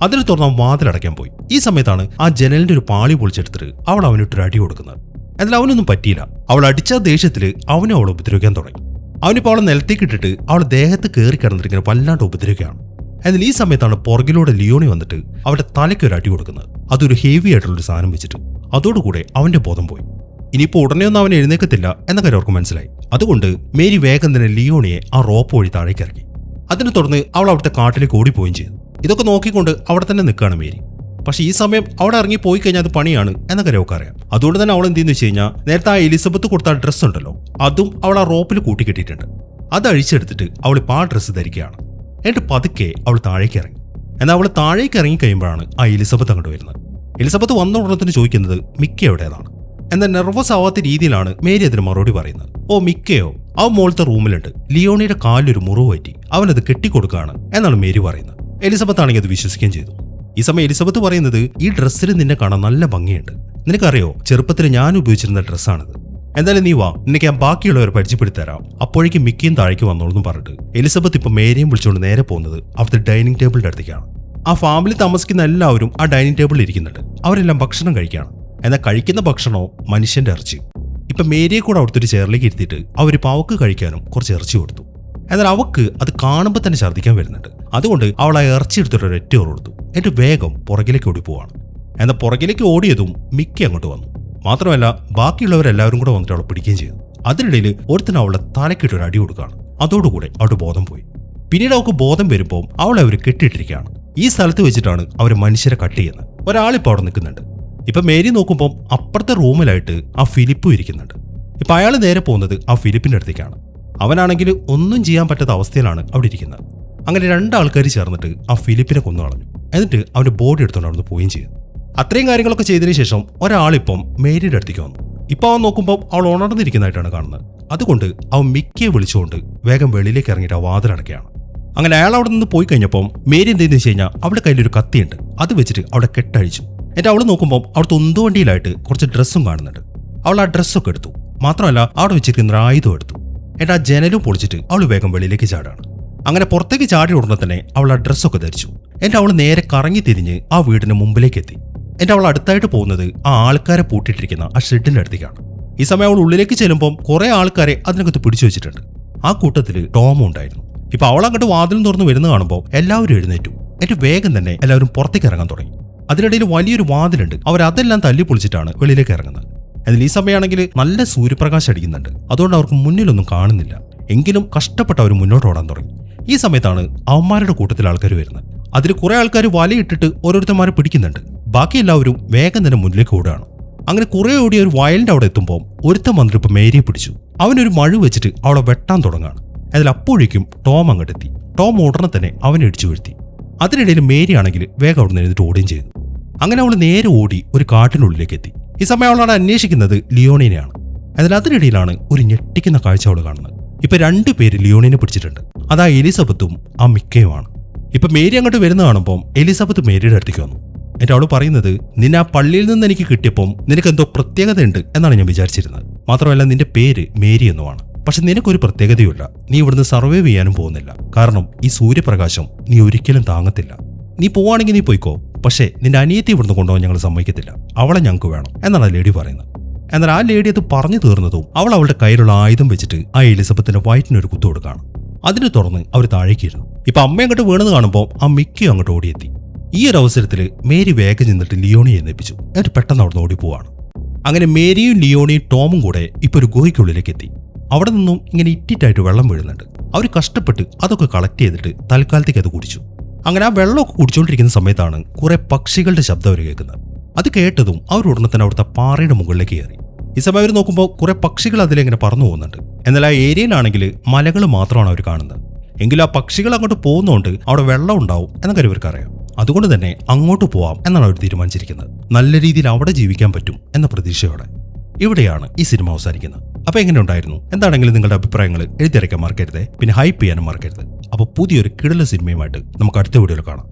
അതിനെ തുറന്ന് അവൻ വാതിലടയ്ക്കാൻ പോയി. ഈ സമയത്താണ് ആ ജനലിന്റെ ഒരു പാളി പൊളിച്ചെടുത്തിട്ട് അവൾ അവനിട്ടൊരു അടി കൊടുക്കുന്നത്. എന്നാൽ അവനൊന്നും പറ്റിയില്ല. അവൾ അടിച്ച ദേഷ്യത്തില് അവനെ അവളെ ഉപദ്രവിക്കാൻ തുടങ്ങി. അവനിപ്പോൾ അവളെ നിലത്തേക്ക് ഇട്ടിട്ട് അവളെ ദേഹത്ത് കയറി കിടന്നിട്ടിങ്ങനെ വല്ലാണ്ട് ഉപദ്രവിക്കുകയാണ്. എന്നാൽ ഈ സമയത്താണ് പുറകിലൂടെ ലിയോണി വന്നിട്ട് അവന്റെ തലയ്ക്ക് ഒരു അടി കൊടുക്കുന്നത്. അതൊരു ഹെവി ആയിട്ടുള്ളൊരു സാധനം വെച്ചിട്ട്. അതോടുകൂടെ അവന്റെ ബോധം പോയി. ഇനിയിപ്പോൾ ഉടനെയൊന്നും അവൻ എഴുന്നേക്കത്തില്ല എന്ന കാര്യം അവർക്ക് മനസ്സിലായി. അതുകൊണ്ട് മേരി വേഗം തന്നെ ലിയോണിയെ ആ റോപ്പ് വഴി താഴേക്ക് ഇറക്കി. അതിനെ തുടർന്ന് അവൾ അവിടുത്തെ കാട്ടിലേക്ക് ഓടിപ്പോവുകയും ചെയ്തു. ഇതൊക്കെ നോക്കിക്കൊണ്ട് അവിടെ തന്നെ നിൽക്കുകയാണ് മേരി. പക്ഷെ ഈ സമയം അവിടെ ഇറങ്ങി പോയി കഴിഞ്ഞാൽ അത് പണിയാണ് എന്ന കാര്യം അവൾക്ക് അറിയാം. അതുകൊണ്ട് തന്നെ അവൾ എന്തെന്ന് വെച്ച് കഴിഞ്ഞാൽ നേരത്തെ ആ എലിസബത്ത് കൊടുത്ത ഡ്രസ്സ് ഉണ്ടല്ലോ, അതും അവൾ ആ റോപ്പിൽ കൂട്ടിക്കെട്ടിയിട്ടുണ്ട്. അത് അഴിച്ചെടുത്തിട്ട് അവളിപ്പോൾ ആ ഡ്രസ്സ് ധരിക്കുകയാണ്. എന്നിട്ട് പതുക്കെ അവൾ താഴേക്ക് ഇറങ്ങി. എന്നാൽ അവൾ താഴേക്ക് ഇറങ്ങി കഴിയുമ്പോഴാണ് ആ എലിസബത്ത് അങ്ങോട്ട് വരുന്നത്. എലിസബത്ത് വന്ന ഉടനെ ചോദിക്കുന്നത് മിക്ക എവിടേതാണ്. എന്നാൽ നെർവസ് ആവാത്ത രീതിയിലാണ് മേരി അതിന് മറുപടി പറയുന്നത്. ഓ മിക്കയോ, അവൻ മോളത്തെ റൂമിലുണ്ട്, ലിയോണിയുടെ കാലിലൊരു മുറിവ് പറ്റി, അവനത് കെട്ടിക്കൊടുക്കുകയാണ് എന്നാണ് മേരി പറയുന്നത്. എലിസബത്ത് ആണെങ്കിൽ അത് വിശ്വസിക്കുകയും ചെയ്തു. ഈ സമയം എലിസബത്ത് പറയുന്നത്, ഈ ഡ്രസ്സിൽ നിന്നെ കാണാൻ നല്ല ഭംഗിയുണ്ട്, നിനക്കറിയോ ചെറുപ്പത്തിൽ ഞാൻ ഉപയോഗിച്ചിരുന്ന ഡ്രസ്സാണിത്, എന്തായാലും നീ വാ, നിനക്ക് ഞാൻ ബാക്കിയുള്ളവരെ പരിചയപ്പെടുത്തരാം. അപ്പോഴേക്കും മിക്കയും താഴേക്ക് വന്നോളെന്ന് പറഞ്ഞിട്ട് എലിസബത്ത് ഇപ്പൊ മേരിയും വിളിച്ചുകൊണ്ട് നേരെ പോകുന്നത് അവിടുത്തെ ഡൈനിങ് ടേബിളിന്റെ അടുത്തേക്കാണ്. ആ ഫാമിലി താമസിക്കുന്ന എല്ലാവരും ആ ഡൈനിങ് ടേബിളിൽ ഇരിക്കുന്നുണ്ട്. അവരെല്ലാം ഭക്ഷണം കഴിക്കുകയാണ്. എന്നാൽ കഴിക്കുന്ന ഭക്ഷണമോ മനുഷ്യന്റെ ഇറച്ചി. ഇപ്പൊ മേരിയെ കൂടെ അവിടുത്തെ ഒരു ചെയറിലേക്ക് ഇരുത്തിയിട്ട് അവരിപ്പോൾ അവക്ക് കഴിക്കാനും കുറച്ച് ഇറച്ചി കൊടുത്തു. എന്നാൽ അവക്ക് അത് കാണുമ്പോൾ തന്നെ ഛർദ്ദിക്കാൻ വരുന്നുണ്ട്. അതുകൊണ്ട് അവൾ ആ ഇറച്ചി എടുത്തിട്ട് ഒരു ഒറ്റ കൊടുത്തു. എന്നിട്ട് വേഗം പുറകിലേക്ക് ഓടി പോവാണ്. എന്നാൽ പുറകിലേക്ക് ഓടിയതും മിക്ക അങ്ങോട്ട് വന്നു. മാത്രമല്ല ബാക്കിയുള്ളവരെല്ലാവരും കൂടെ വന്നിട്ട് അവളെ പിടിക്കുകയും ചെയ്തു. അതിനിടയിൽ ഒരുത്തന് അവളെ തലക്കിട്ട് ഒരു അടി കൊടുക്കുകയാണ്. അതോടുകൂടെ അവളുടെ ബോധം പോയി. പിന്നീട് അവൾക്ക് ബോധം വരുമ്പോൾ അവളെ അവർ കെട്ടിയിട്ടിരിക്കുകയാണ്. ഈ സ്ഥലത്ത് വെച്ചിട്ടാണ് അവർ മനുഷ്യരെ കട്ട് ചെയ്യുന്നത്. ഒരാളിപ്പോൾ അവിടെ നിൽക്കുന്നുണ്ട്. ഇപ്പൊ മേരി നോക്കുമ്പോൾ അപ്പുറത്തെ റൂമിലായിട്ട് ആ ഫിലിപ്പും ഇരിക്കുന്നുണ്ട്. ഇപ്പൊ അയാൾ നേരെ പോകുന്നത് ആ ഫിലിപ്പിന്റെ അടുത്തേക്കാണ്. അവനാണെങ്കിൽ ഒന്നും ചെയ്യാൻ പറ്റാത്ത അവസ്ഥയിലാണ് അവിടെ ഇരിക്കുന്നത്. അങ്ങനെ രണ്ടാൾക്കാർ ചേർന്നിട്ട് ആ ഫിലിപ്പിനെ കൊന്നു കളഞ്ഞു. എന്നിട്ട് അവന്റെ ബോഡി എടുത്തുകൊണ്ട് അവിടുന്ന് പോവുകയും ചെയ്തു. അത്രയും കാര്യങ്ങളൊക്കെ ചെയ്തതിനു ശേഷം ഒരാളിപ്പം മേരിയുടെ അടുത്തേക്ക് വന്നു. ഇപ്പൊ അവൻ നോക്കുമ്പോൾ അവൾ ഉണർന്നിരിക്കുന്നതായിട്ടാണ് കാണുന്നത്. അതുകൊണ്ട് അവൻ മിക്കയെ വിളിച്ചുകൊണ്ട് വേഗം വെളിയിലേക്ക് ഇറങ്ങിയിട്ട് ആ വാതിലടക്കുകയാണ്. അങ്ങനെ അയാൾ അവിടെ നിന്ന് പോയി കഴിഞ്ഞപ്പോൾ മേരി എന്തെന്ന് വെച്ച് കഴിഞ്ഞാൽ അവളുടെ കയ്യിലൊരു കത്തിയുണ്ട്. അത് വെച്ചിട്ട് അവിടെ കെട്ടഴിച്ചു. എന്നിട്ട് അവൾ നോക്കുമ്പോൾ അവിടുത്തെ ഉന്തുവണ്ടിയിലായിട്ട് കുറച്ച് ഡ്രസ്സും കാണുന്നുണ്ട്. അവൾ ആ ഡ്രസ്സൊക്കെ എടുത്തു. മാത്രമല്ല അവിടെ വെച്ചിരിക്കുന്ന ഒരു ആയുധം എടുത്തു. എന്നിട്ട് ആ ജനലും പൊളിച്ചിട്ട് അവൾ വേഗം വെളിയിലേക്ക് ചാടാണ്. അങ്ങനെ പുറത്തേക്ക് ചാടി ഉടനെ തന്നെ അവൾ ആ ഡ്രസ്സൊക്കെ ധരിച്ചു. എന്നിട്ട് അവൾ നേരെ കറങ്ങി തിരിഞ്ഞ് ആ വീടിന് മുമ്പിലേക്ക് എത്തി. എന്നിട്ട് അവൾ അടുത്തായിട്ട് പോകുന്നത് ആ ആൾക്കാരെ പൂട്ടിയിട്ടിരിക്കുന്ന ആ ഷെഡിന്റെ അടുത്തേക്കാണ്. ഈ സമയം അവൾ ഉള്ളിലേക്ക് ചെല്ലുമ്പോൾ കുറെ ആൾക്കാരെ അതിനകത്ത് പിടിച്ചു വെച്ചിട്ടുണ്ട്. ആ കൂട്ടത്തിൽ ടോമും ഉണ്ടായിരുന്നു. ഇപ്പൊ അവൾ അങ്ങോട്ട് വാതിലും തുറന്ന് വരുന്ന കാണുമ്പോൾ എല്ലാവരും എഴുന്നേറ്റു. എന്നിട്ട് വേഗം തന്നെ എല്ലാവരും പുറത്തേക്ക് ഇറങ്ങാൻ തുടങ്ങി. അതിനിടയിൽ വലിയൊരു വാതിലുണ്ട്. അവരതെല്ലാം തല്ലി പൊളിച്ചിട്ടാണ് വെളിയിലേക്ക് ഇറങ്ങുന്നത്. എന്നാൽ ഈ സമയമാണെങ്കിൽ നല്ല സൂര്യപ്രകാശം അടിക്കുന്നുണ്ട്. അതുകൊണ്ട് അവർക്ക് മുന്നിലൊന്നും കാണുന്നില്ല. എങ്കിലും കഷ്ടപ്പെട്ട് അവർ മുന്നോട്ട് ഓടാൻ തുടങ്ങി. ഈ സമയത്താണ് അവന്മാരുടെ കൂട്ടത്തിൽ ആൾക്കാർ വരുന്നത്. അതിൽ കുറെ ആൾക്കാർ വലയിട്ടിട്ട് ഓരോരുത്തന്മാരെ പിടിക്കുന്നുണ്ട്. ബാക്കി എല്ലാവരും വേഗം തന്നെ മുന്നിലേക്ക് ഓടുകയാണ്. അങ്ങനെ കുറെ ഓടി ഒരു വയലിന്റെ അവിടെ എത്തുമ്പോൾ ഒരുത്തൻ വന്നിട്ട് ഇപ്പൊ മേരിയെ പിടിച്ചു. അവനൊരു മഴ വെച്ചിട്ട് അവളെ വെട്ടാൻ തുടങ്ങാണ്. അതിൽ അപ്പോഴേക്കും ടോം അങ്ങോട്ടെത്തി. ടോം ഉടനെ തന്നെ അവനെ ഇടിച്ചു വീഴ്ത്തി. അതിനിടയിൽ മേരി ആണെങ്കിൽ വേഗം അവിടെ നിന്ന് എഴുന്നിട്ട് ഓടുകയും ചെയ്തു. അങ്ങനെ അവൾ നേരെ ഓടി ഒരു കാട്ടിനുള്ളിലേക്ക് എത്തി. ഈ സമയം അവളാണ് അന്വേഷിക്കുന്നത് ലിയോണിനെയാണ്. എന്നാൽ അതിനിടയിലാണ് ഒരു ഞെട്ടിക്കുന്ന കാഴ്ച അവൾ കാണുന്നത്. ഇപ്പൊ 2 പേര് ലിയോണിനെ പിടിച്ചിട്ടുണ്ട്. അതാ എലിസബത്തും ആ മിക്കയുമാണ്. ഇപ്പൊ മേരി അങ്ങോട്ട് വരുന്ന കാണുമ്പോൾ എലിസബത്ത് മേരിയുടെ അടുത്തേക്ക് വന്നു. എന്നിട്ട് അവൾ പറയുന്നത്, നിന്നെ ആ പള്ളിയിൽ നിന്ന് എനിക്ക് കിട്ടിയപ്പോൾ നിനക്ക് എന്തോ പ്രത്യേകത ഉണ്ട് എന്നാണ് ഞാൻ വിചാരിച്ചിരുന്നത്. മാത്രമല്ല നിന്റെ പേര് മേരി എന്നുമാണ്. പക്ഷെ നിനക്കൊരു പ്രത്യേകതയുമില്ല. നീ ഇവിടുന്ന് സർവൈവ് ചെയ്യാനും പോകുന്നില്ല. കാരണം ഈ സൂര്യപ്രകാശം നീ ഒരിക്കലും താങ്ങത്തില്ല. നീ പോവാണെങ്കിൽ നീ പോയിക്കോ, പക്ഷേ നിന്റെ അനിയത്തി ഇവിടുന്ന് കൊണ്ടുപോകാൻ ഞങ്ങൾ സമ്മതിക്കത്തില്ല. അവളെ ഞങ്ങൾക്ക് വേണം എന്നാണ് ആ ലേഡി പറയുന്നത്. എന്നാൽ ആ ലേഡി അത് പറഞ്ഞു തീർന്നതും അവൾ അവളുടെ കയ്യിലുള്ള ആയുധം വെച്ചിട്ട് ആ എലിസബത്തിന്റെ വയറ്റിനൊരു കുത്തു കൊടുക്കുകയാണ്. അതിനെ തുടർന്ന് അവർ താഴേക്കിരുന്നു. ഇപ്പൊ അമ്മ അങ്ങോട്ട് വീണെന്ന് കാണുമ്പോൾ ആ മിക്കയും അങ്ങോട്ട് ഓടിയെത്തി. ഈ ഒരു അവസരത്തിൽ മേരി വേഗം ചെന്നിട്ട് ലിയോണിയെ എന്നിപ്പിച്ചു. എന്നിട്ട് പെട്ടെന്ന് അവിടുന്ന് ഓടിപ്പോവാണ്. അങ്ങനെ മേരിയും ലിയോണിയും ടോമും കൂടെ ഇപ്പൊ ഒരു ഗുഹയ്ക്കുള്ളിലേക്ക് എത്തി. അവിടെ നിന്നും ഇങ്ങനെ ഇറ്റിറ്റായിട്ട് വെള്ളം വീഴുന്നുണ്ട്. അവർ കഷ്ടപ്പെട്ട് അതൊക്കെ കളക്ട് ചെയ്തിട്ട് തൽക്കാലത്തേക്ക് അത് കുടിച്ചു. അങ്ങനെ ആ വെള്ളമൊക്കെ കുടിച്ചുകൊണ്ടിരിക്കുന്ന സമയത്താണ് കുറെ പക്ഷികളുടെ ശബ്ദം അവർ കേൾക്കുന്നത്. അത് കേട്ടതും അവർ ഉടനെ തന്നെ അവിടുത്തെ പാറയുടെ മുകളിലേക്ക് കയറി. ഈ സമയം അവർ നോക്കുമ്പോൾ കുറെ പക്ഷികൾ അതിലെങ്ങനെ പറന്നു പോകുന്നുണ്ട്. എന്നാൽ ആ ഏരിയയിലാണെങ്കിൽ മലകൾ മാത്രമാണ് അവർ കാണുന്നത്. എങ്കിലും ആ പക്ഷികൾ അങ്ങോട്ട് പോകുന്നതുകൊണ്ട് അവിടെ വെള്ളം ഉണ്ടാവും എന്ന കാര്യം ഇവർക്ക് അറിയാം. അതുകൊണ്ട് തന്നെ അങ്ങോട്ട് പോവാം എന്നാണ് അവർ തീരുമാനിച്ചിരിക്കുന്നത്. നല്ല രീതിയിൽ അവിടെ ജീവിക്കാൻ പറ്റും എന്ന പ്രതീക്ഷയോടെ. ഇവിടെയാണ് ഈ സിനിമ അവസാനിക്കുന്നത്. അപ്പോൾ എങ്ങനെ ഉണ്ടായിരുന്നു? എന്താണെങ്കിലും നിങ്ങളുടെ അഭിപ്രായങ്ങൾ എഴുതിയറിയിക്കാൻ മറക്കരുത്. പിന്നെ ഹൈപ്പ് ചെയ്യാനും മറക്കരുത്. അപ്പോൾ പുതിയൊരു കിടിലൻ സിനിമയുമായിട്ട് നമുക്ക് അടുത്ത വീഡിയോയിൽ കാണാം.